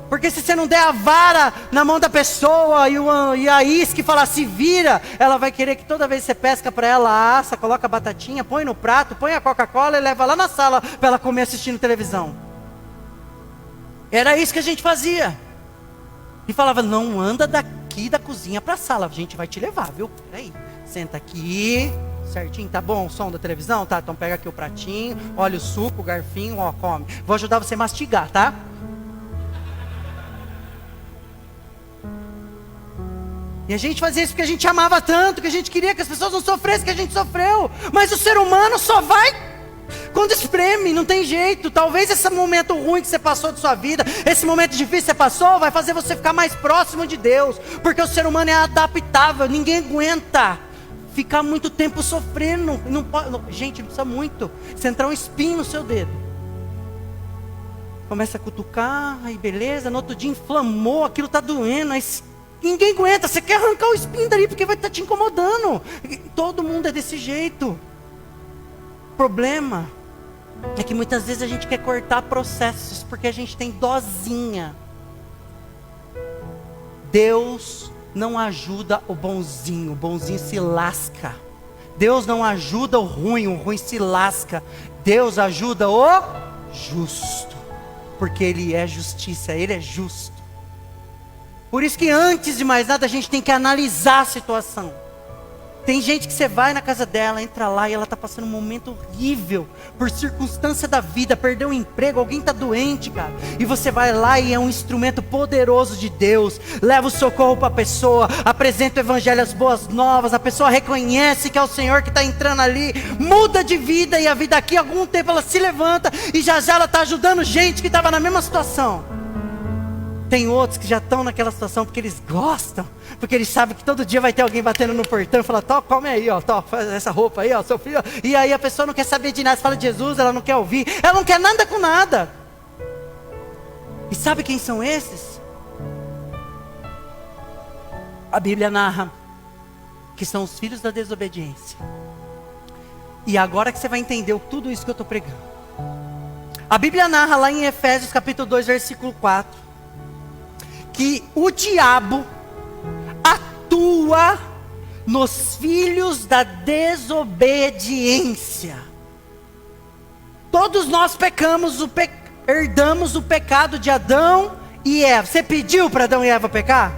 Porque se você não der a vara na mão da pessoa e a isca e falar se vira, ela vai querer que toda vez que você pesca para ela, assa, coloca a batatinha, põe no prato, põe a Coca-Cola e leva lá na sala para ela comer assistindo televisão. Era isso que a gente fazia. E falava: não anda daqui da cozinha para a sala, a gente vai te levar, viu? Peraí, senta aqui, certinho? Tá bom o som da televisão? Tá, então pega aqui o pratinho, olha o suco, o garfinho, ó, come. Vou ajudar você a mastigar, tá? E a gente fazia isso porque a gente amava tanto, que a gente queria que as pessoas não sofressem, que a gente sofreu. Mas o ser humano só vai quando espreme, não tem jeito. Talvez esse momento ruim que você passou de sua vida, esse momento difícil que você passou, vai fazer você ficar mais próximo de Deus. Porque o ser humano é adaptável, ninguém aguenta ficar muito tempo sofrendo. Não pode, gente, não precisa muito. Você entrar um espinho no seu dedo, começa a cutucar, aí beleza, no outro dia inflamou, aquilo está doendo, aí ninguém aguenta, você quer arrancar o espinho dali porque vai estar te incomodando. Todo mundo é desse jeito. O problema é que muitas vezes a gente quer cortar processos porque a gente tem dosinha. Deus não ajuda o bonzinho se lasca. Deus não ajuda o ruim se lasca. Deus ajuda o justo, porque Ele é justiça, Ele é justo. Por isso que antes de mais nada a gente tem que analisar a situação. Tem gente que você vai na casa dela, entra lá e ela está passando um momento horrível, por circunstância da vida, perdeu o emprego, alguém está doente, cara. E você vai lá e é um instrumento poderoso de Deus, leva o socorro para a pessoa, apresenta o evangelho, as boas novas, a pessoa reconhece que é o Senhor que está entrando ali, muda de vida e a vida aqui, algum tempo ela se levanta e já ela está ajudando gente que estava na mesma situação. Tem outros que já estão naquela situação porque eles gostam, porque eles sabem que todo dia vai ter alguém batendo no portão e fala, Tó, come aí, ó, Tó, faz essa roupa aí, ó, seu filho. E aí a pessoa não quer saber de nada, você fala de Jesus, ela não quer ouvir, ela não quer nada com nada. E sabe quem são esses? A Bíblia narra que são os filhos da desobediência. E agora que você vai entender tudo isso que eu estou pregando. A Bíblia narra lá em Efésios capítulo 2, versículo 4. Que o diabo atua nos filhos da desobediência. Todos nós pecamos, herdamos o pecado de Adão e Eva. Você pediu para Adão e Eva pecar?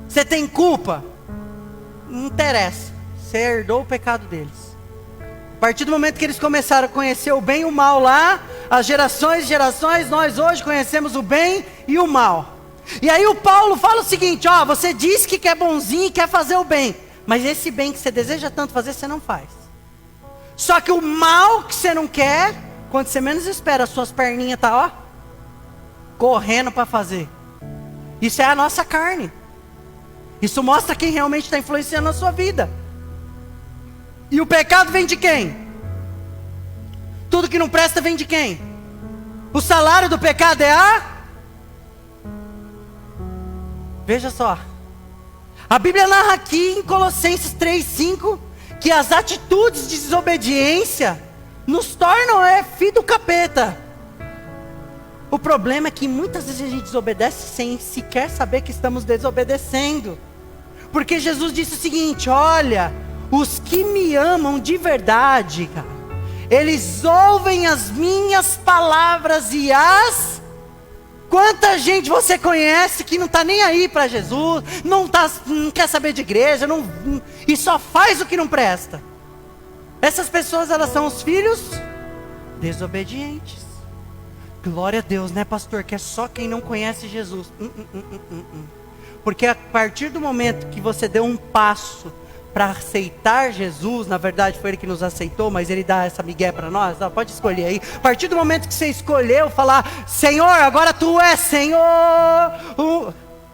Você tem culpa? Não interessa, você herdou o pecado deles. A partir do momento que eles começaram a conhecer o bem e o mal lá, as gerações e gerações, nós hoje conhecemos o bem e o mal. E aí o Paulo fala o seguinte, ó, você diz que quer bonzinho e quer fazer o bem, mas esse bem que você deseja tanto fazer, você não faz. Só que o mal que você não quer, quando você menos espera, as suas perninhas tá, ó, correndo para fazer. Isso é a nossa carne. Isso mostra quem realmente está influenciando a sua vida. E o pecado vem de quem? Tudo que não presta vem de quem? O salário do pecado é a... Veja só, a Bíblia narra aqui em Colossenses 3:5 que as atitudes de desobediência nos tornam filho do capeta. O problema é que muitas vezes a gente desobedece sem sequer saber que estamos desobedecendo. Porque Jesus disse o seguinte, olha, os que me amam de verdade, cara, eles ouvem as minhas palavras e as... Quanta gente você conhece que não está nem aí para Jesus, não quer saber de igreja, e só faz o que não presta. Essas pessoas, elas são os filhos desobedientes. Glória a Deus, né, pastor? Que é só quem não conhece Jesus. Porque a partir do momento que você deu um passo para aceitar Jesus, na verdade foi Ele que nos aceitou, mas Ele dá essa migué para nós, pode escolher aí. A partir do momento que você escolheu falar, Senhor, agora Tu és Senhor,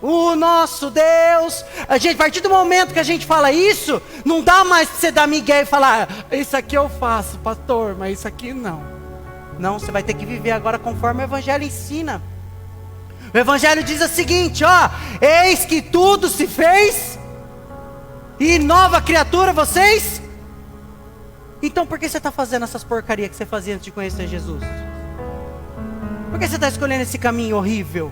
o nosso Deus. A partir do momento que a gente fala isso, não dá mais para você dar migué e falar, isso aqui eu faço, pastor, mas isso aqui não. Não, você vai ter que viver agora conforme o Evangelho ensina. O Evangelho diz o seguinte, ó, eis que tudo se fez... E nova criatura vocês? Então por que você está fazendo essas porcarias que você fazia antes de conhecer Jesus? Por que você está escolhendo esse caminho horrível?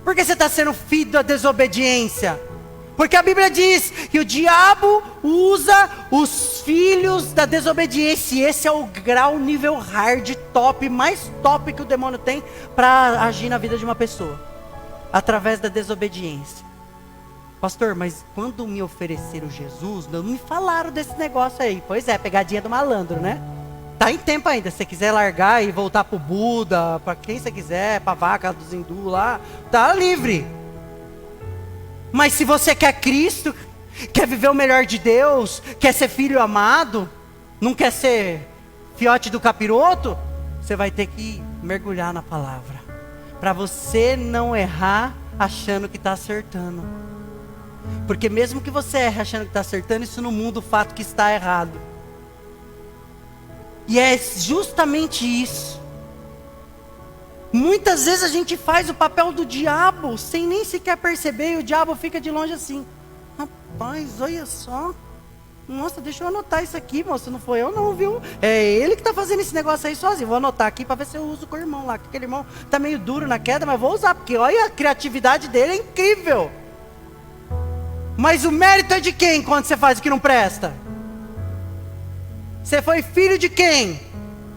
Por que você está sendo filho da desobediência? Porque a Bíblia diz que o diabo usa os filhos da desobediência. E esse é o grau, nível hard, top, mais top que o demônio tem para agir na vida de uma pessoa. Através da desobediência. Pastor, mas quando me ofereceram Jesus, não me falaram desse negócio aí. Pois é, pegadinha do malandro, né? Tá em tempo ainda, se você quiser largar e voltar pro Buda, para quem você quiser, pra vaca dos hindus lá, tá livre. Mas se você quer Cristo, quer viver o melhor de Deus, quer ser filho amado, não quer ser fiote do capiroto, você vai ter que mergulhar na palavra, para você não errar achando que está acertando. Porque mesmo que você erre achando que está acertando, isso não muda o fato que está errado. E é justamente isso. Muitas vezes a gente faz o papel do diabo sem nem sequer perceber, e o diabo fica de longe assim: rapaz, olha só, nossa, deixa eu anotar isso aqui, moço, não foi eu não, viu? É ele que está fazendo esse negócio aí sozinho. Vou anotar aqui para ver se eu uso com o irmão lá, que aquele irmão está meio duro na queda, mas vou usar, porque olha, a criatividade dele é incrível. Mas o mérito é de quem quando você faz o que não presta? Você foi filho de quem?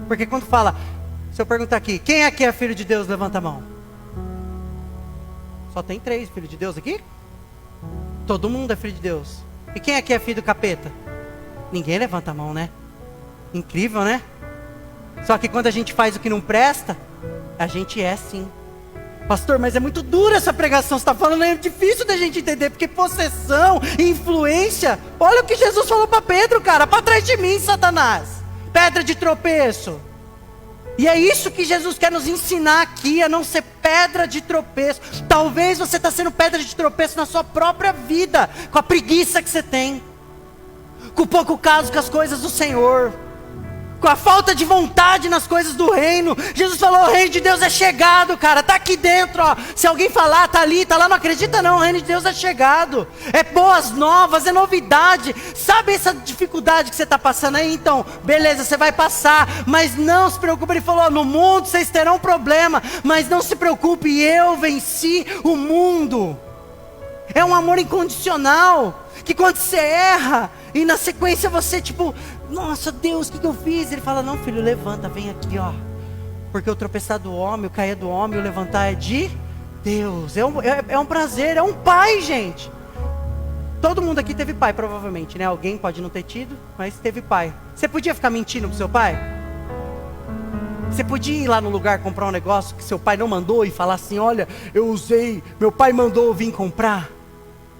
Porque quando fala, se eu perguntar aqui, quem aqui é filho de Deus, levanta a mão. Só tem 3 filhos de Deus aqui? Todo mundo é filho de Deus. E quem aqui é filho do capeta? Ninguém levanta a mão, né? Incrível, né? Só que quando a gente faz o que não presta, a gente é sim. Pastor, mas é muito dura essa pregação. Você está falando, é difícil da gente entender. Porque possessão, influência. Olha o que Jesus falou para Pedro, cara: para trás de mim, Satanás, pedra de tropeço. E é isso que Jesus quer nos ensinar aqui, a não ser pedra de tropeço. Talvez você está sendo pedra de tropeço na sua própria vida, com a preguiça que você tem, com o pouco caso com as coisas do Senhor, com a falta de vontade nas coisas do reino. Jesus falou, o reino de Deus é chegado, cara, está aqui dentro, ó. Se alguém falar, está ali, está lá, não acredita não, o reino de Deus é chegado, é boas novas, é novidade. Sabe essa dificuldade que você está passando aí? Então, beleza, você vai passar, mas não se preocupe. Ele falou, no mundo vocês terão problema, mas não se preocupe, eu venci o mundo. É um amor incondicional, que quando você erra, e na sequência você tipo, nossa Deus, o que eu fiz? Ele fala, não filho, levanta, vem aqui ó, porque o tropeçar do homem, o cair do homem, o levantar é de Deus. É um prazer, é um pai, gente. Todo mundo aqui teve pai provavelmente, né? Alguém pode não ter tido, mas teve pai. Você podia ficar mentindo pro seu pai? Você podia ir lá no lugar comprar um negócio que seu pai não mandou e falar assim, olha, eu usei, meu pai mandou eu vir comprar?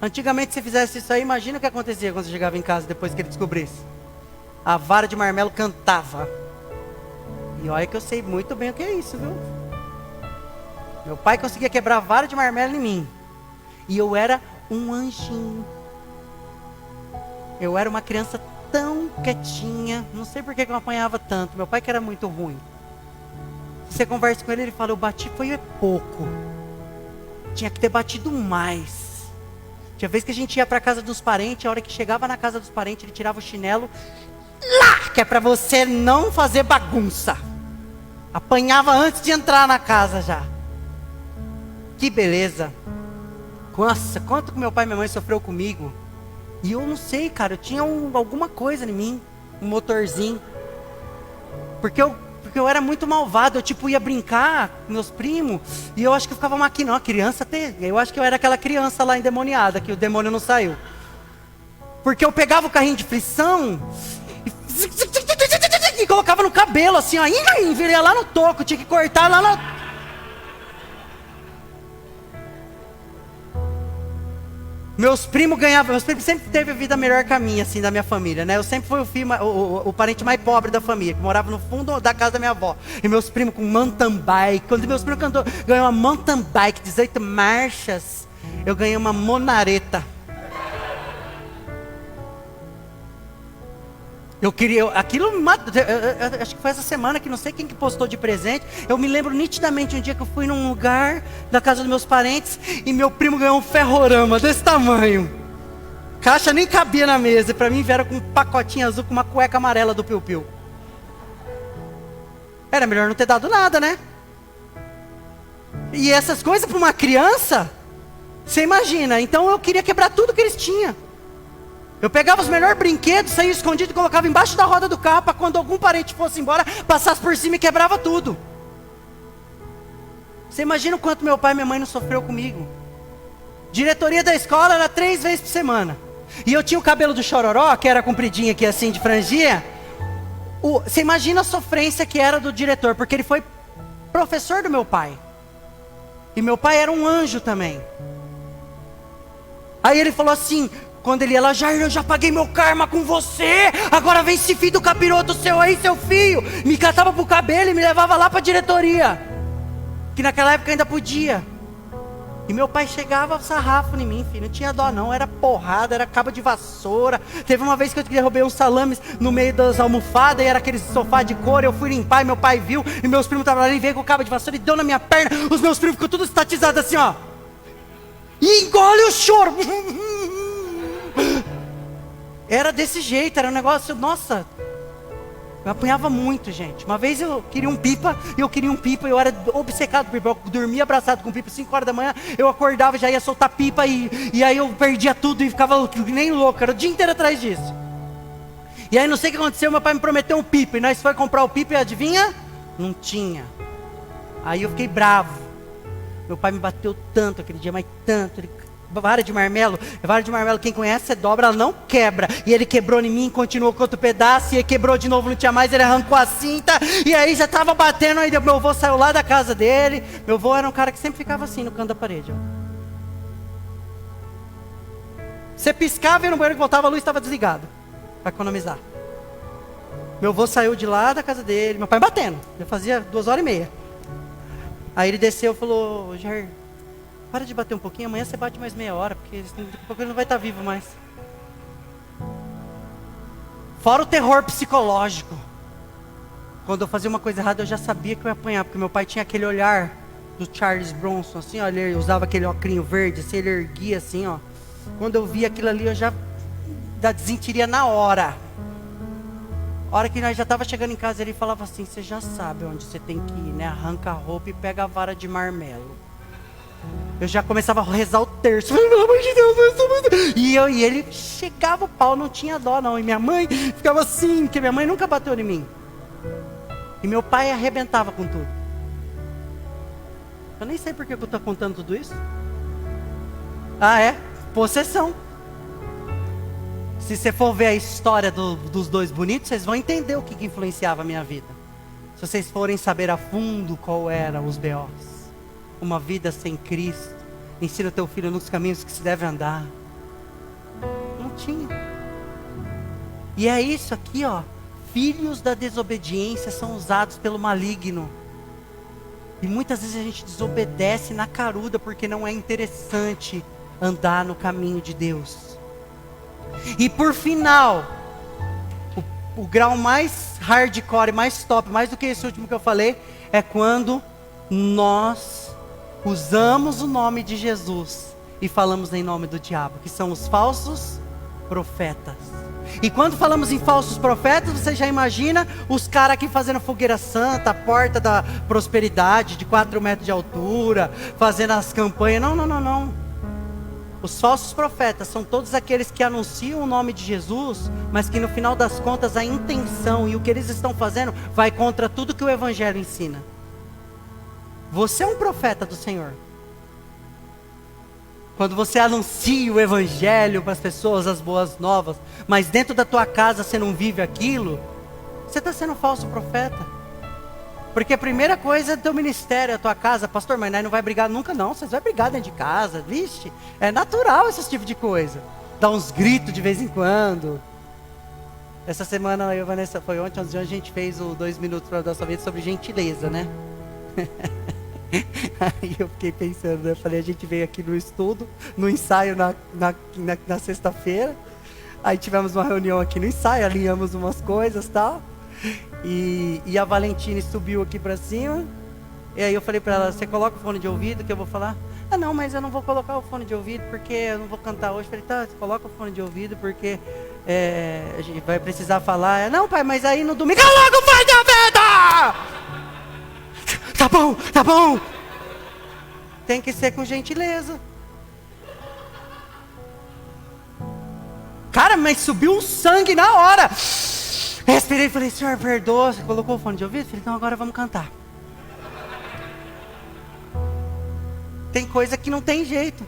Antigamente se você fizesse isso aí, imagina o que acontecia quando você chegava em casa depois que ele descobrisse. A vara de marmelo cantava. E olha que eu sei muito bem o que é isso, viu? Meu pai conseguia quebrar a vara de marmelo em mim. E eu era um anjinho. Eu era uma criança tão quietinha. Não sei por que eu apanhava tanto. Meu pai que era muito ruim. Se você conversa com ele, ele fala, eu bati foi pouco. Tinha que ter batido mais. Tinha vez que a gente ia para a casa dos parentes, a hora que chegava na casa dos parentes, ele tirava o chinelo lá, que é para você não fazer bagunça. Apanhava antes de entrar na casa já. Que beleza. Nossa, quanto que meu pai e minha mãe sofreu comigo. E eu não sei, cara, eu tinha alguma coisa em mim, um motorzinho. Porque eu era muito malvado, eu tipo ia brincar com meus primos, e eu acho que eu ficava maquinando, criança até, eu acho que eu era aquela criança lá endemoniada, que o demônio não saiu. Porque eu pegava o carrinho de frição, e colocava no cabelo assim, ó, e viria lá no toco, tinha que cortar lá no... Meus primos sempre teve a vida melhor que a minha, assim, da minha família, né? Eu sempre fui o filho, o parente mais pobre da família, que morava no fundo da casa da minha avó. E meus primos com mountain bike. Quando meus primos ganhou uma mountain bike, 18 marchas, eu ganhei uma monareta. Eu queria, aquilo, eu acho que foi essa semana que não sei quem que postou de presente. Eu me lembro nitidamente um dia que eu fui num lugar da casa dos meus parentes e meu primo ganhou um ferrorama desse tamanho. Caixa nem cabia na mesa, e pra mim vieram com um pacotinho azul com uma cueca amarela do Piu Piu. Era melhor não ter dado nada, né? E essas coisas para uma criança, você imagina. Então eu queria quebrar tudo que eles tinham. Eu pegava os melhores brinquedos, saía escondido e colocava embaixo da roda do carro para quando algum parente fosse embora, passasse por cima e quebrava tudo. Você imagina o quanto meu pai e minha mãe não sofreu comigo. Diretoria da escola era 3 vezes por semana. E eu tinha o cabelo do chororó, que era compridinho aqui assim, de franjinha. Você imagina a sofrência que era do diretor, porque ele foi professor do meu pai. E meu pai era um anjo também. Aí ele falou assim, quando ele ia lá, Jair, eu já paguei meu karma com você, agora vem esse filho do capiroto seu aí, seu filho. Me catava pro cabelo e me levava lá pra diretoria. Que naquela época ainda podia. E meu pai chegava sarrafo em mim, filho, não tinha dó não, era porrada, era cabo de vassoura. Teve uma vez que eu derrubei uns salames no meio das almofadas, e era aquele sofá de couro, eu fui limpar e meu pai viu, e meus primos estavam ali, veio com o cabo de vassoura e deu na minha perna, os meus primos ficou tudo estatizado assim, ó. E engole o choro. Era desse jeito, era um negócio, nossa... Eu apanhava muito, gente. Uma vez eu queria um pipa, eu era obcecado por pipa. Eu dormia abraçado com pipa, 5 horas da manhã, eu acordava, já ia soltar pipa, e aí eu perdia tudo e ficava nem louco, era o dia inteiro atrás disso. E aí não sei o que aconteceu, meu pai me prometeu um pipa, e nós foi comprar o pipa e adivinha? Não tinha. Aí eu fiquei bravo. Meu pai me bateu tanto aquele dia, mas tanto, vara de marmelo, quem conhece, você dobra, ela não quebra. E ele quebrou em mim, continuou com outro pedaço, e ele quebrou de novo, não tinha mais, ele arrancou a cinta, e aí já estava batendo, aí meu avô saiu lá da casa dele. Meu avô era um cara que sempre ficava assim, no canto da parede, ó. Você piscava e no banheiro que voltava, a luz estava desligada, para economizar. Meu avô saiu de lá da casa dele, meu pai batendo, já fazia 2h30. Aí ele desceu e falou, Jair, para de bater um pouquinho, amanhã você bate mais meia hora, porque daqui a pouco ele não vai estar vivo mais. Fora o terror psicológico. Quando eu fazia uma coisa errada, eu já sabia que eu ia apanhar, porque meu pai tinha aquele olhar do Charles Bronson, assim, ó, ele usava aquele óculos verde, assim, ele erguia assim, ó. Quando eu via aquilo ali, eu já desentiria na hora. A hora que nós já estava chegando em casa, ele falava assim, você já sabe onde você tem que ir, né? Arranca a roupa e pega a vara de marmelo. Eu já começava a rezar o terço. Pelo amor de Deus. E ele chegava o pau, não tinha dó não. E minha mãe ficava assim, porque minha mãe nunca bateu em mim. E meu pai arrebentava com tudo. Eu nem sei por que eu estou contando tudo isso. Ah, é? Possessão. Se você for ver a história dos dois bonitos, vocês vão entender o que influenciava a minha vida. Se vocês forem saber a fundo qual eram os B.O.s. Uma vida sem Cristo. Ensina teu filho nos caminhos que se deve andar. Não tinha. E é isso aqui, ó. Filhos da desobediência são usados pelo maligno. E muitas vezes a gente desobedece na caruda porque não é interessante andar no caminho de Deus. E por final, o grau mais hardcore, mais top, mais do que esse último que eu falei, é quando nós usamos o nome de Jesus e falamos em nome do diabo, que são os falsos profetas. E quando falamos em falsos profetas, você já imagina os caras aqui fazendo fogueira santa, a porta da prosperidade de 4 metros de altura, fazendo as campanhas. Não. Os falsos profetas são todos aqueles que anunciam o nome de Jesus, mas que no final das contas a intenção e o que eles estão fazendo vai contra tudo que o Evangelho ensina. Você é um profeta do Senhor. Quando você anuncia o Evangelho para as pessoas, as boas novas, mas dentro da tua casa você não vive aquilo, você está sendo um falso profeta. Porque a primeira coisa é teu ministério, é a tua casa. Pastor, mas nós não vai brigar nunca não, vocês vão brigar dentro de casa, vixe. É natural esse tipo de coisa. Dá uns gritos de vez em quando. Essa semana, eu e a Vanessa, foi ontem a gente fez o 2 minutos para a nossa vida sobre gentileza, né? Aí eu fiquei pensando, né? Eu falei, a gente veio aqui no estudo, no ensaio na sexta-feira. Aí tivemos uma reunião aqui no ensaio, alinhamos umas coisas e tal. E a Valentine subiu aqui pra cima. E aí eu falei pra ela, você coloca o fone de ouvido que eu vou falar? Ah não, mas eu não vou colocar o fone de ouvido porque eu não vou cantar hoje. Eu falei, tá, você coloca o fone de ouvido porque a gente vai precisar falar. Não pai, mas aí no domingo, coloca o fone de ouvido! Tá bom. Tem que ser com gentileza. Cara, mas subiu o sangue na hora. Respirei e falei, Senhor, perdoa. Você colocou o fone de ouvido? Falei, então agora vamos cantar. Tem coisa que não tem jeito.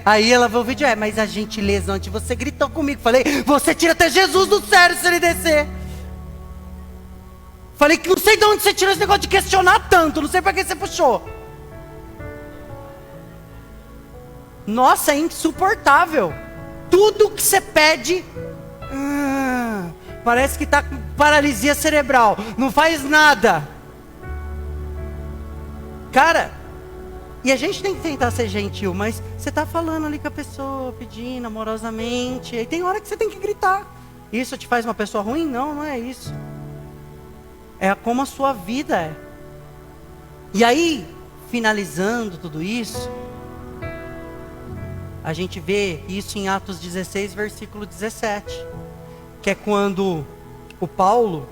Aí ela viu o vídeo, mas a gentileza, onde você gritou comigo. Falei, você tira até Jesus do sério se ele descer. Falei que não sei de onde você tirou esse negócio de questionar tanto, não sei para que você puxou. Nossa, é insuportável. Tudo que você pede, parece que está com paralisia cerebral, não faz nada. Cara, e a gente tem que tentar ser gentil, mas você está falando ali com a pessoa, pedindo amorosamente, e tem hora que você tem que gritar. Isso te faz uma pessoa ruim? Não, não é isso. É como a sua vida é. E aí, finalizando tudo isso, a gente vê isso em Atos 16, versículo 17. Que é quando o Paulo,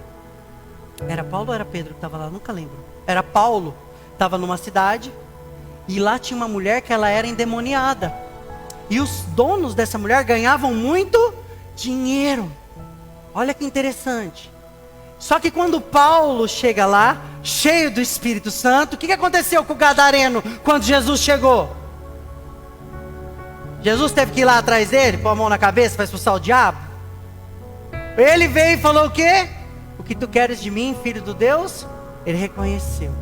era Paulo ou era Pedro que estava lá? Nunca lembro. Era Paulo, estava numa cidade, e lá tinha uma mulher que ela era endemoniada. E os donos dessa mulher ganhavam muito dinheiro. Olha que interessante. Só que quando Paulo chega lá, cheio do Espírito Santo, o que aconteceu com o gadareno quando Jesus chegou? Jesus teve que ir lá atrás dele, pôr a mão na cabeça para expulsar o diabo? Ele veio e falou o quê? O que tu queres de mim, filho do Deus? Ele reconheceu.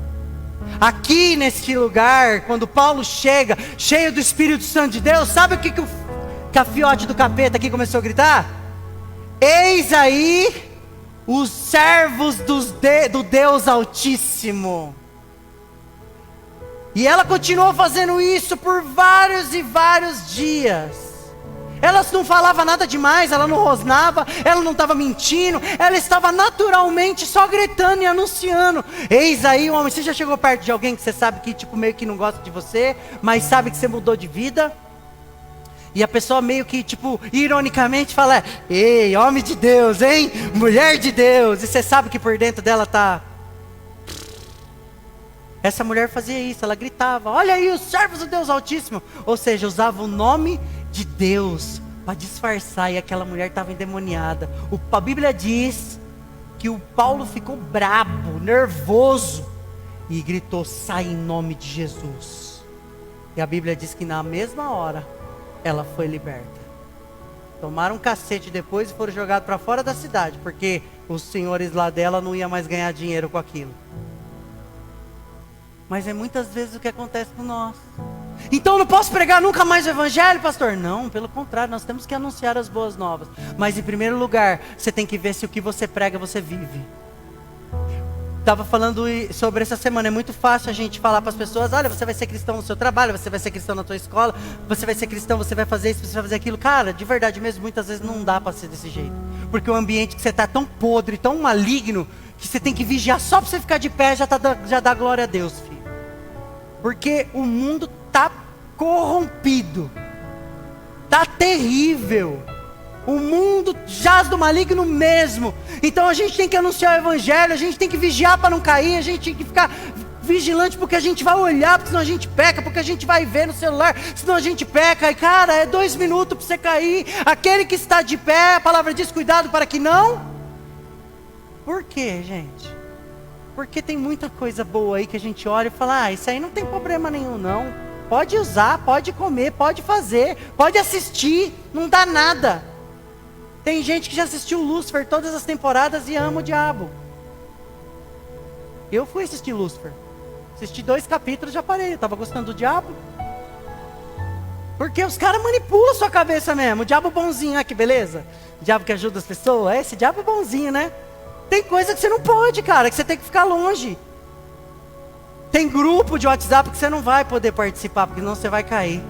Aqui neste lugar, quando Paulo chega, cheio do Espírito Santo de Deus, sabe o que o cafiote do capeta aqui começou a gritar? Eis aí os servos do Deus Altíssimo. E ela continuou fazendo isso por vários e vários dias. Ela não falava nada demais, ela não rosnava, ela não estava mentindo, ela estava naturalmente só gritando e anunciando. Eis aí o homem. Você já chegou perto de alguém que você sabe que tipo meio que não gosta de você, mas sabe que você mudou de vida? E a pessoa meio que tipo ironicamente fala, ei, homem de Deus, hein? Mulher de Deus. E você sabe que por dentro dela tá... Essa mulher fazia isso, ela gritava, olha aí os servos do Deus Altíssimo. Ou seja, usava o nome de Deus para disfarçar, e aquela mulher estava endemoniada. A Bíblia diz que o Paulo ficou brabo, nervoso, e gritou, sai em nome de Jesus. E a Bíblia diz que na mesma hora, ela foi liberta. Tomaram um cacete depois e foram jogados para fora da cidade, porque os senhores lá dela não iam mais ganhar dinheiro com aquilo. Mas é muitas vezes o que acontece com nós. Então eu não posso pregar nunca mais o evangelho, pastor? Não, pelo contrário, nós temos que anunciar as boas novas. Mas em primeiro lugar, você tem que ver se o que você prega, você vive. Estava falando sobre essa semana, é muito fácil a gente falar para as pessoas, olha, você vai ser cristão no seu trabalho, você vai ser cristão na tua escola, você vai ser cristão, você vai fazer isso, você vai fazer aquilo. Cara, de verdade mesmo, muitas vezes não dá para ser desse jeito. Porque o ambiente que você está tão podre, tão maligno, que você tem que vigiar só para você ficar de pé, já dá glória a Deus, filho. Porque o mundo está corrompido, está terrível, o mundo jaz do maligno mesmo. Então a gente tem que anunciar o evangelho, a gente tem que vigiar para não cair, a gente tem que ficar vigilante, porque a gente vai olhar, porque senão a gente peca, porque a gente vai ver no celular, senão a gente peca. E cara, é 2 minutos para você cair. Aquele que está de pé, a palavra diz, cuidado para que não. Por quê, gente? Porque tem muita coisa boa aí que a gente olha e fala, isso aí não tem problema nenhum não. Pode usar, pode comer, pode fazer, pode assistir, não dá nada. Tem gente que já assistiu Lúcifer todas as temporadas e ama o diabo. Eu fui assistir Lúcifer. Assisti 2 capítulos e já parei, eu estava gostando do diabo. Porque os caras manipulam a sua cabeça mesmo. O diabo bonzinho, que beleza. O diabo que ajuda as pessoas, esse diabo bonzinho, né? Tem coisa que você não pode, cara, que você tem que ficar longe. Tem grupo de WhatsApp que você não vai poder participar, porque senão você vai cair.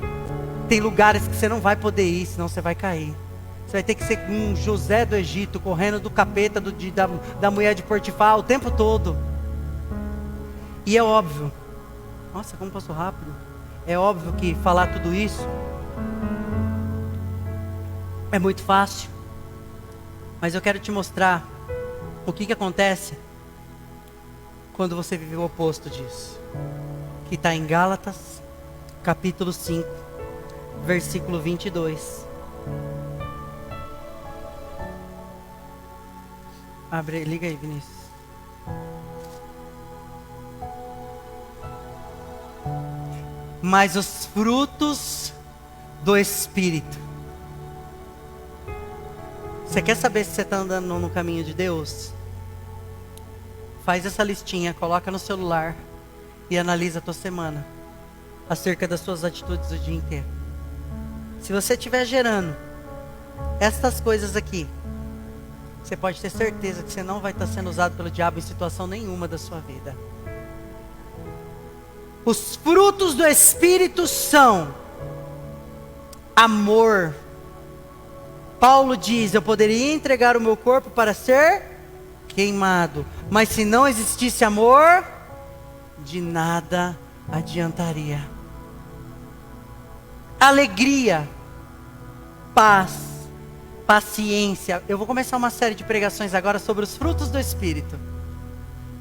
Tem lugares que você não vai poder ir, senão você vai cair. Você vai ter que ser um José do Egito, correndo do capeta da mulher de Potifar o tempo todo. E é óbvio. Nossa, como passou rápido. É óbvio que falar tudo isso é muito fácil. Mas eu quero te mostrar o que acontece quando você vive o oposto disso. Que está em Gálatas, capítulo 5, versículo 22. Liga aí, Vinícius. Mas os frutos do Espírito. Você quer saber se você está andando no caminho de Deus? Faz essa listinha, coloca no celular e analisa a tua semana acerca das suas atitudes do dia inteiro. Se você estiver gerando estas coisas aqui, você pode ter certeza que você não vai estar sendo usado pelo diabo em situação nenhuma da sua vida. Os frutos do Espírito são amor. Paulo diz: eu poderia entregar o meu corpo para ser queimado, mas se não existisse amor, de nada adiantaria. Alegria, paz, paciência. Eu vou começar uma série de pregações agora sobre os frutos do Espírito.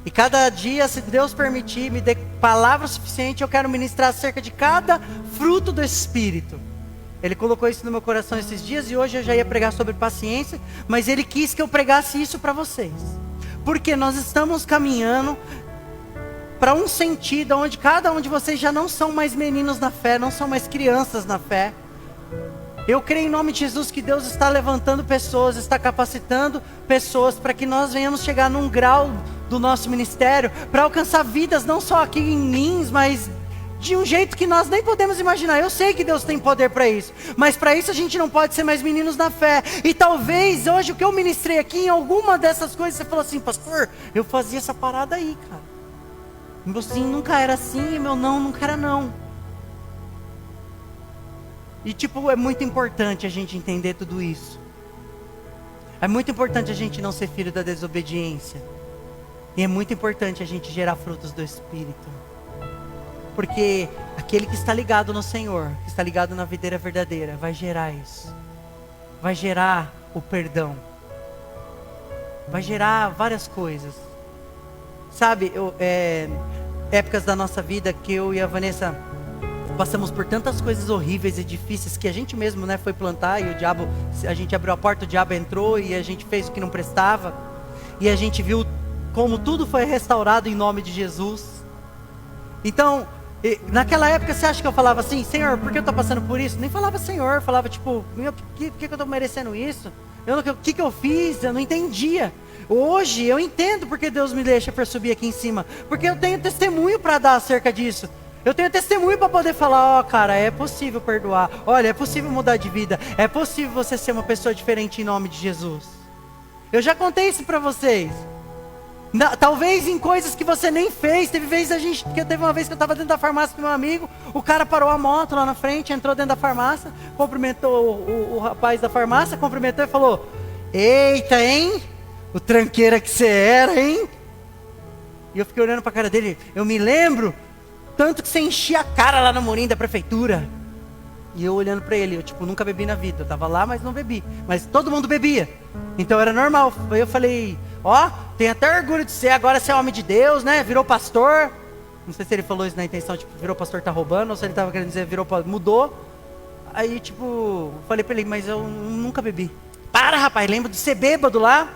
E cada dia, se Deus permitir, me dê palavra suficiente, eu quero ministrar acerca de cada fruto do Espírito. Ele colocou isso no meu coração esses dias e hoje eu já ia pregar sobre paciência, mas Ele quis que eu pregasse isso para vocês. Porque nós estamos caminhando para um sentido onde cada um de vocês já não são mais meninos na fé, não são mais crianças na fé. Eu creio em nome de Jesus que Deus está levantando pessoas, está capacitando pessoas para que nós venhamos chegar num grau do nosso ministério, para alcançar vidas não só aqui em Lins, mas de um jeito que nós nem podemos imaginar. Eu sei que Deus tem poder para isso, mas para isso a gente não pode ser mais meninos na fé. E talvez hoje o que eu ministrei aqui, em alguma dessas coisas, você falou assim: pastor, eu fazia essa parada aí, cara. Meu sim nunca era assim, meu não nunca era não. E é muito importante a gente entender tudo isso. É muito importante a gente não ser filho da desobediência. E é muito importante a gente gerar frutos do Espírito. Porque aquele que está ligado no Senhor, que está ligado na videira verdadeira, vai gerar isso. Vai gerar o perdão. Vai gerar várias coisas. Sabe, épocas da nossa vida que eu e a Vanessa passamos por tantas coisas horríveis e difíceis que a gente mesmo, foi plantar e o diabo, a gente abriu a porta, o diabo entrou e a gente fez o que não prestava. E a gente viu como tudo foi restaurado em nome de Jesus. Então, naquela época você acha que eu falava assim: Senhor, por que eu estou passando por isso? Nem falava Senhor, falava tipo, por que eu estou merecendo isso? O que eu fiz? Eu não entendia. Hoje eu entendo porque Deus me deixa para subir aqui em cima, porque eu tenho testemunho para dar acerca disso. Eu tenho testemunho para poder falar: cara, é possível perdoar. Olha, é possível mudar de vida. É possível você ser uma pessoa diferente em nome de Jesus. Eu já contei isso para vocês. Talvez em coisas que você nem fez. Teve uma vez que eu estava dentro da farmácia com meu amigo. O cara parou a moto lá na frente, entrou dentro da farmácia, cumprimentou o rapaz da farmácia, cumprimentou e falou: eita, hein? O tranqueira que você era, hein? E eu fiquei olhando para a cara dele. Eu me lembro tanto que você enchia a cara lá no murinho da prefeitura. E eu olhando para ele, eu nunca bebi na vida. Eu estava lá, mas não bebi. Mas todo mundo bebia. Então era normal. Aí eu falei: tem até orgulho de ser, agora você é homem de Deus, né? Virou pastor. Não sei se ele falou isso na intenção, virou pastor tá roubando, ou se ele estava querendo dizer mudou. Aí falei para ele: mas eu nunca bebi. Para, rapaz, lembra de ser bêbado lá?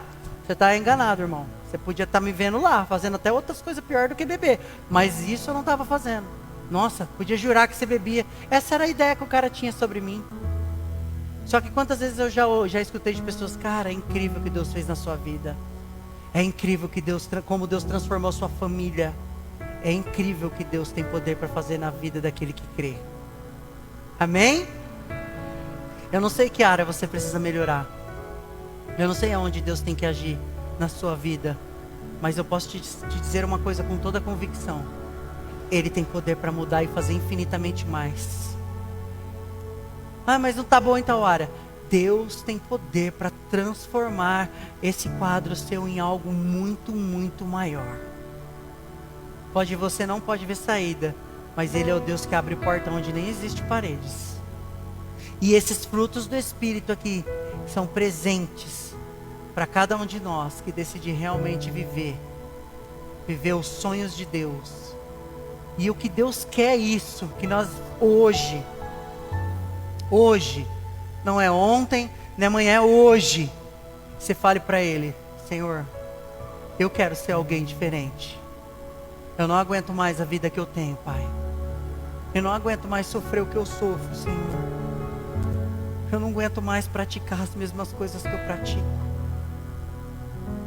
Você está enganado, irmão. Você podia estar me vendo lá, fazendo até outras coisas pior do que beber. Mas isso eu não estava fazendo. Nossa, podia jurar que você bebia. Essa era a ideia que o cara tinha sobre mim. Só que quantas vezes eu já escutei de pessoas: cara, é incrível o que Deus fez na sua vida. É incrível como Deus transformou a sua família. É incrível o que Deus tem poder para fazer na vida daquele que crê. Amém? Eu não sei que área você precisa melhorar. Eu não sei aonde Deus tem que agir na sua vida, mas eu posso te dizer uma coisa com toda a convicção: Ele tem poder para mudar e fazer infinitamente mais. Mas não está bom em tal área. Deus tem poder para transformar esse quadro seu em algo muito, muito maior. Você não pode ver saída, mas Ele é o Deus que abre porta onde nem existe paredes. E esses frutos do Espírito aqui são presentes para cada um de nós que decidir realmente viver os sonhos de Deus. E o que Deus quer é isso, que nós hoje, não é ontem, nem amanhã, é hoje, você fale para Ele: Senhor, eu quero ser alguém diferente. Eu não aguento mais a vida que eu tenho, Pai. Eu não aguento mais sofrer o que eu sofro, Senhor. Eu não aguento mais praticar as mesmas coisas que eu pratico.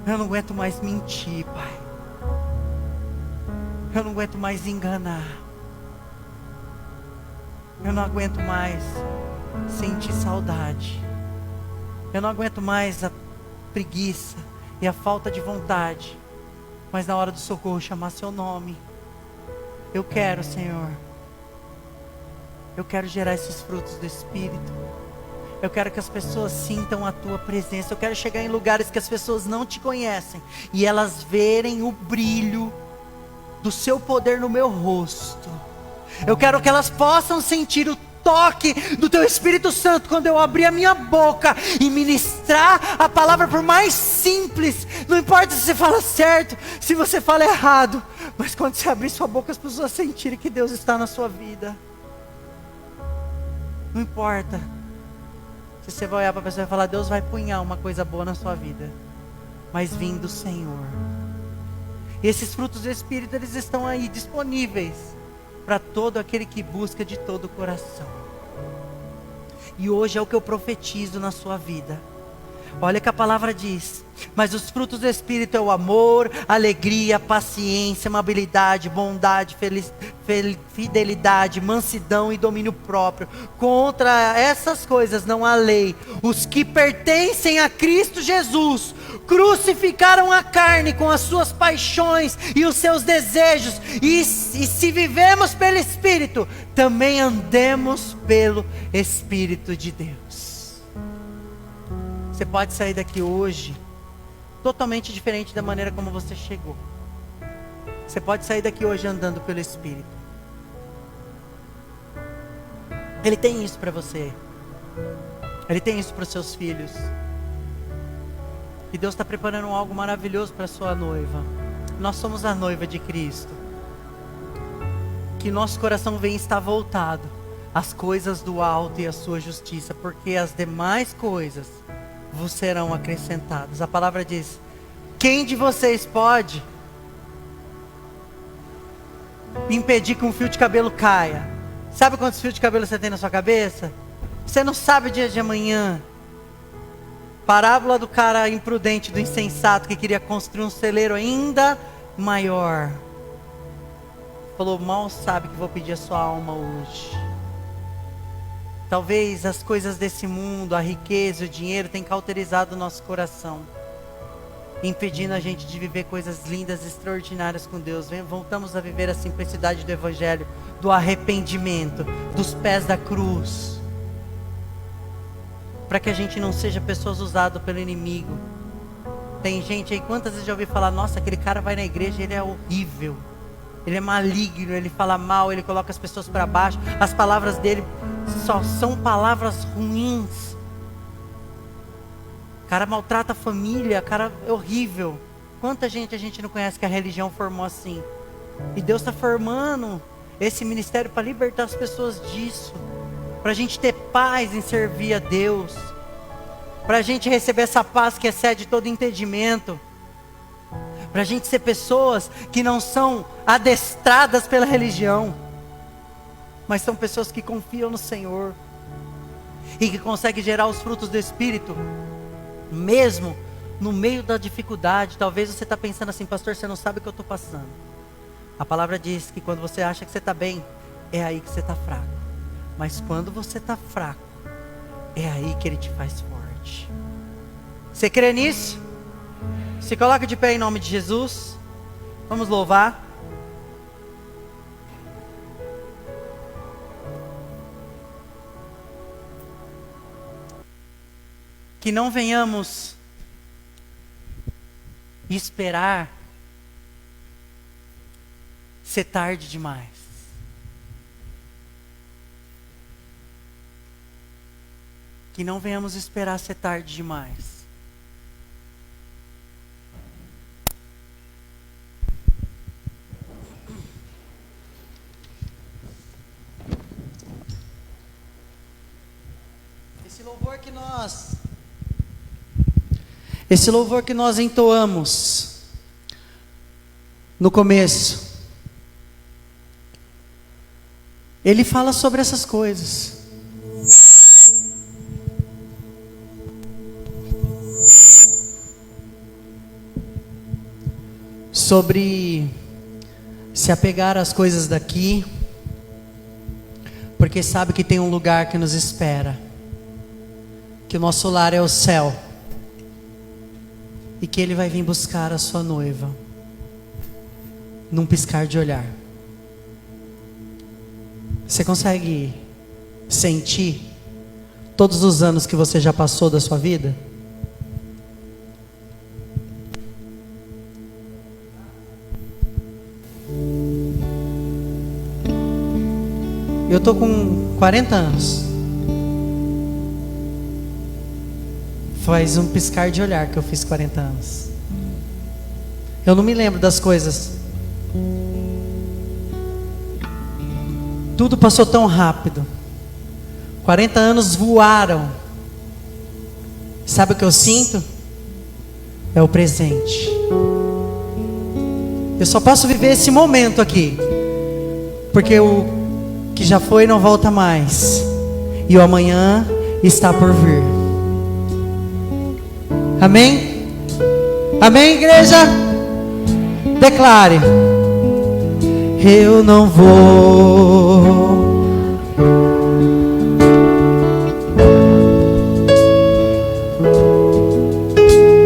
Eu não aguento mais mentir, Pai. Eu não aguento mais enganar. Eu não aguento mais sentir saudade. Eu não aguento mais a preguiça e a falta de vontade. Mas na hora do socorro chamar seu nome. Eu quero, Senhor. Eu quero gerar esses frutos do Espírito. Eu quero que as pessoas sintam a tua presença. Eu quero chegar em lugares que as pessoas não te conhecem e elas verem o brilho do seu poder no meu rosto. Eu quero que elas possam sentir o toque do teu Espírito Santo quando eu abrir a minha boca e ministrar a palavra, por mais simples. Não importa se você fala certo, se você fala errado, mas quando você abrir sua boca, as pessoas sentirem que Deus está na sua vida. Não importa se você vai olhar para a pessoa e falar: Deus vai punhar uma coisa boa na sua vida, mas vindo do Senhor. E esses frutos do Espírito, eles estão aí disponíveis para todo aquele que busca de todo o coração. E hoje é o que eu profetizo na sua vida. Olha que a palavra diz: mas os frutos do Espírito é o amor, alegria, paciência, amabilidade, bondade, fidelidade, mansidão e domínio próprio. Contra essas coisas não há lei. Os que pertencem a Cristo Jesus crucificaram a carne com as suas paixões e os seus desejos. E se vivemos pelo Espírito, também andemos pelo Espírito de Deus. Você pode sair daqui hoje totalmente diferente da maneira como você chegou. Você pode sair daqui hoje andando pelo Espírito. Ele tem isso para você. Ele tem isso para os seus filhos. E Deus está preparando algo maravilhoso para a sua noiva. Nós somos a noiva de Cristo. Que nosso coração venha estar voltado às coisas do alto e à sua justiça, porque as demais coisas vos serão acrescentadas. A palavra diz: quem de vocês pode impedir que um fio de cabelo caia? Sabe quantos fios de cabelo você tem na sua cabeça? Você não sabe o dia de amanhã. Parábola do cara imprudente, do insensato que queria construir um celeiro ainda maior. Falou: mal sabe que vou pedir a sua alma hoje. Talvez as coisas desse mundo, a riqueza, o dinheiro tenham cauterizado o nosso coração, impedindo a gente de viver coisas lindas, extraordinárias com Deus. Voltamos a viver a simplicidade do Evangelho, do arrependimento, dos pés da cruz, para que a gente não seja pessoas usadas pelo inimigo. Tem gente aí, quantas vezes já ouvi falar: nossa, aquele cara vai na igreja, ele é horrível, ele é maligno, ele fala mal, ele coloca as pessoas para baixo, as palavras dele só são palavras ruins. O cara maltrata a família, o cara é horrível. Quanta gente a gente não conhece que a religião formou assim? E Deus está formando esse ministério para libertar as pessoas disso, para a gente ter paz em servir a Deus, para a gente receber essa paz que excede todo entendimento, para a gente ser pessoas que não são adestradas pela religião, mas são pessoas que confiam no Senhor e que conseguem gerar os frutos do Espírito, mesmo no meio da dificuldade. Talvez você está pensando assim: pastor, você não sabe o que eu estou passando. A palavra diz que quando você acha que você está bem, é aí que você está fraco. Mas quando você está fraco, é aí que Ele te faz forte. Você crê nisso? Se coloca de pé em nome de Jesus. Vamos louvar. Que não venhamos esperar ser tarde demais. Que não venhamos esperar ser tarde demais. Esse louvor que nós entoamos no começo, ele fala sobre essas coisas. sobre se apegar às coisas daqui, porque sabe que tem um lugar que nos espera, que o nosso lar é o céu, e que Ele vai vir buscar a sua noiva, num piscar de olhar. Você consegue sentir todos os anos que você já passou da sua vida? Eu estou com 40 anos. Faz um piscar de olhar que eu fiz 40 anos. Eu não me lembro das coisas. Tudo passou tão rápido. 40 anos voaram. Sabe o que eu sinto? É o presente. Eu só posso viver esse momento aqui, porque o que já foi não volta mais, e o amanhã está por vir. Amém? Amém, igreja? Declare: eu não vou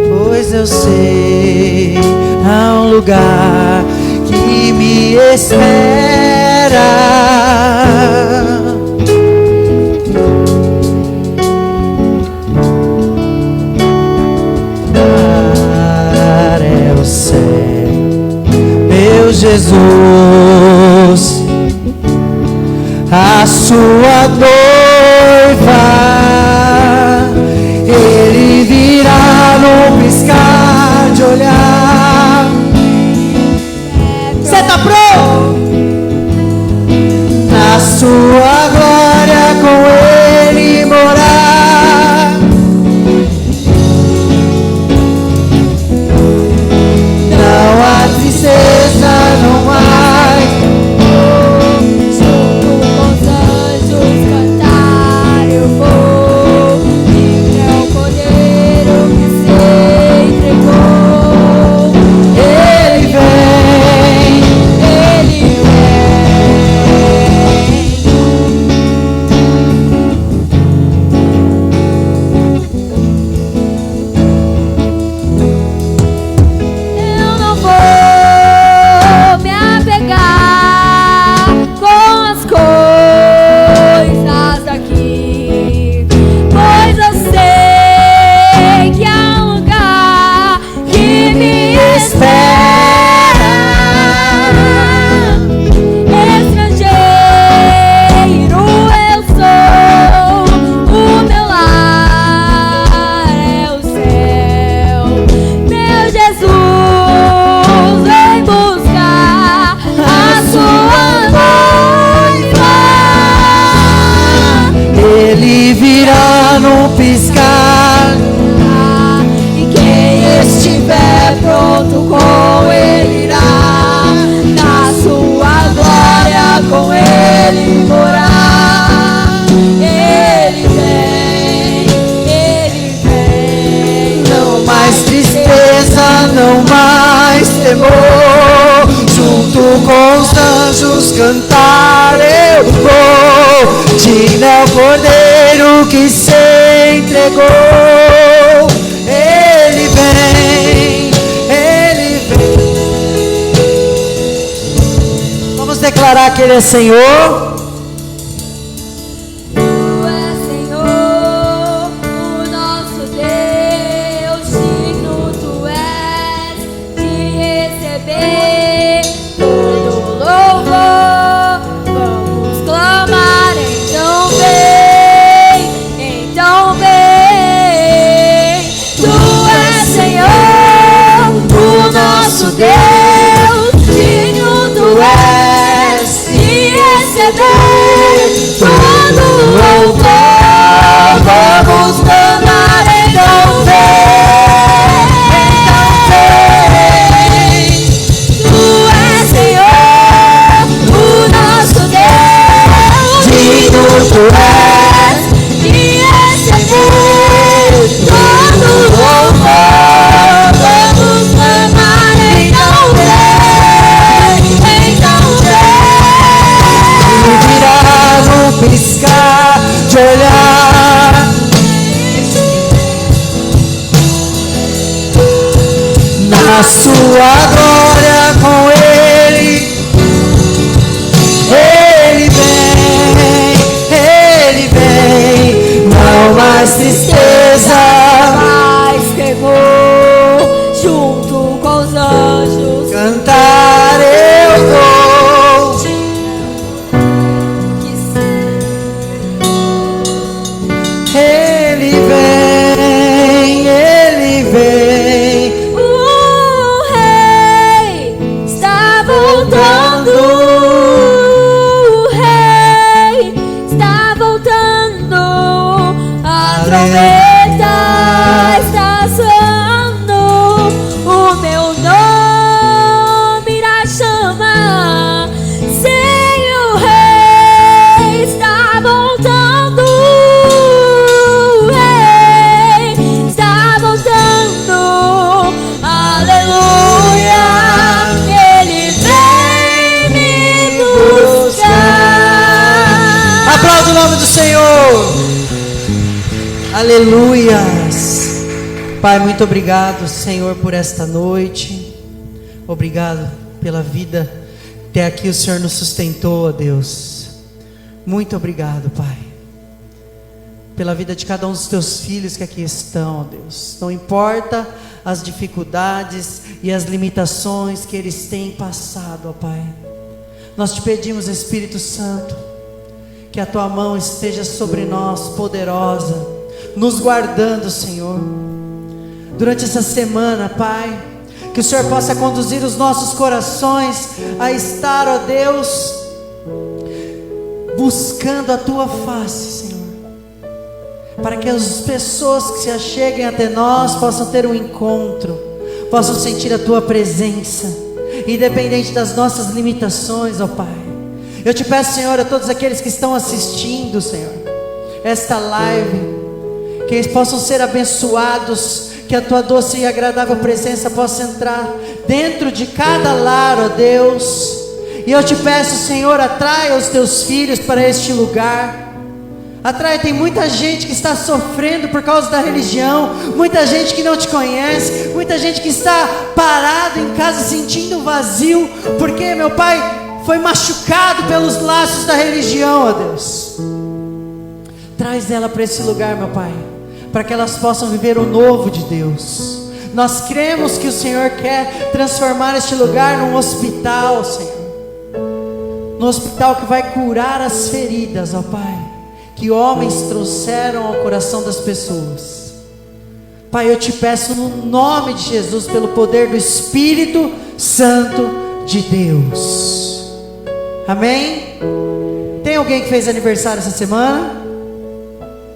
pois eu sei há um lugar que me espera. É o céu, meu Jesus, a sua noiva. Ele virá no piscar de olhar. Você está pronto? Na sua glória com Ele morar. Não há tristeza, não mais. Junto com os anjos cantar eu vou. Livre é o Cordeiro que se entregou. Ele vem, Ele eu não vou me apegar com as coisas daqui, pois eu sei que há um lugar que me espera. Estrangeiro eu sou, o meu lar é o céu. Meu Jesus vem buscar a sua noiva. Ele virá no piscar. E quem estiver pronto com Ele irá, na sua glória com Ele morar. Ele vem, Não mais tristeza, não mais temor. Junto com os anjos cantar eu vou. Digno é o Cordeiro que se entregou. Ele vem, Ele vem. Vamos declarar que Ele é Senhor. Tu és Senhor, o nosso Deus, digno tu és de receber todo louvor. Vamos clamar, então vem, então vem. Tu és Senhor, o nosso Deus, digno tu és de receber todo louvor. Vamos clamar, então vem, tu és Senhor, o nosso Deus, digno tu és de receber todo louvor. Vamos clamar, então trombeta está soando, o meu nome irá chamar. Sei, o Rei está voltando, o Rei está voltando, aleluia, Ele vem me buscar. Aplaude o nome do Senhor. Aleluias. Pai, muito obrigado, Senhor, por esta noite. Obrigado pela vida. Até aqui o Senhor nos sustentou, ó Deus. Muito obrigado, Pai, pela vida de cada um dos teus filhos que aqui estão, ó Deus. Não importa as dificuldades e as limitações que eles têm passado, ó Pai. Nós te pedimos, Espírito Santo, que a tua mão esteja sobre nós, poderosa, nos guardando, Senhor, durante essa semana, Pai. Que o Senhor possa conduzir os nossos corações a estar, ó Deus, buscando a tua face, Senhor, para que as pessoas que se acheguem até nós possam ter um encontro, possam sentir a tua presença, independente das nossas limitações, ó Pai. Eu te peço, Senhor, a todos aqueles que estão assistindo, Senhor, esta live, que eles possam ser abençoados, que a tua doce e agradável presença possa entrar dentro de cada lar, ó Deus. E eu te peço, Senhor, atraia os teus filhos para este lugar. Atraia, tem muita gente que está sofrendo por causa da religião, muita gente que não te conhece, muita gente que está parado em casa sentindo vazio, porque, meu Pai, foi machucado pelos laços da religião, ó Deus. Traz ela para esse lugar, meu Pai, para que elas possam viver o novo de Deus. Nós cremos que o Senhor quer transformar este lugar num hospital, Senhor, num hospital que vai curar as feridas, ó Pai, que homens trouxeram ao coração das pessoas. Pai, eu te peço no nome de Jesus, pelo poder do Espírito Santo de Deus. Amém? Tem alguém que fez aniversário essa semana?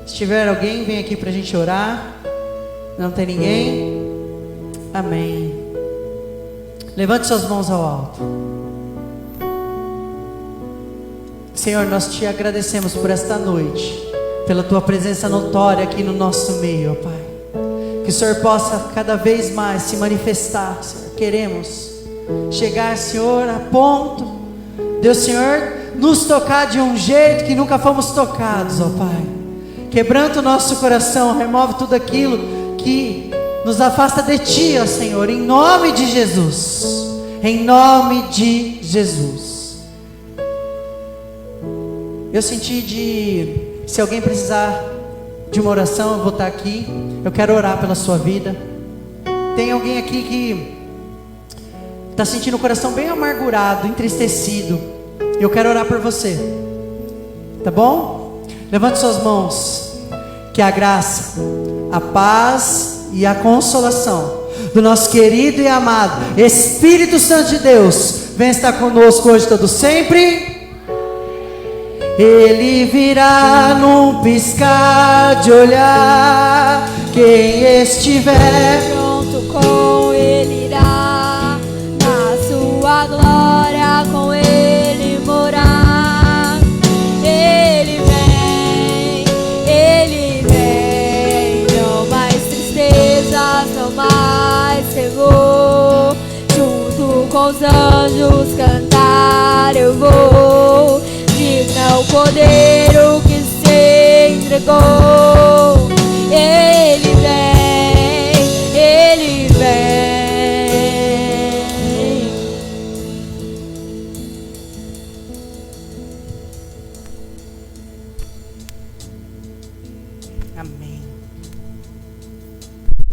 Se tiver alguém, vem aqui para a gente orar. Não tem ninguém? Amém. Levante suas mãos ao alto. Senhor, nós te agradecemos por esta noite, pela tua presença notória aqui no nosso meio, ó Pai. Que o Senhor possa cada vez mais se manifestar, Senhor. Queremos chegar, Senhor, a ponto de o Senhor nos tocar de um jeito que nunca fomos tocados, ó Pai. Quebranta o nosso coração, remove tudo aquilo que nos afasta de Ti, ó Senhor, em nome de Jesus. Em nome de Jesus. Eu senti se alguém precisar de uma oração, eu vou estar aqui. Eu quero orar pela sua vida. Tem alguém aqui que está sentindo o coração bem amargurado, entristecido. Eu quero orar por você. Tá bom? Levante suas mãos. Que a graça, a paz e a consolação do nosso querido e amado Espírito Santo de Deus venha estar conosco hoje, todo sempre. Ele virá num piscar de olhar. Quem estiver Pronto com Ele irá, na sua glória com Ele morar. Ele vem, não mais tristezas, não mais temor. Junto com os anjos cantar eu vou. Digno o Cordeiro que se entregou. Ele vem, Ele vem. Amém.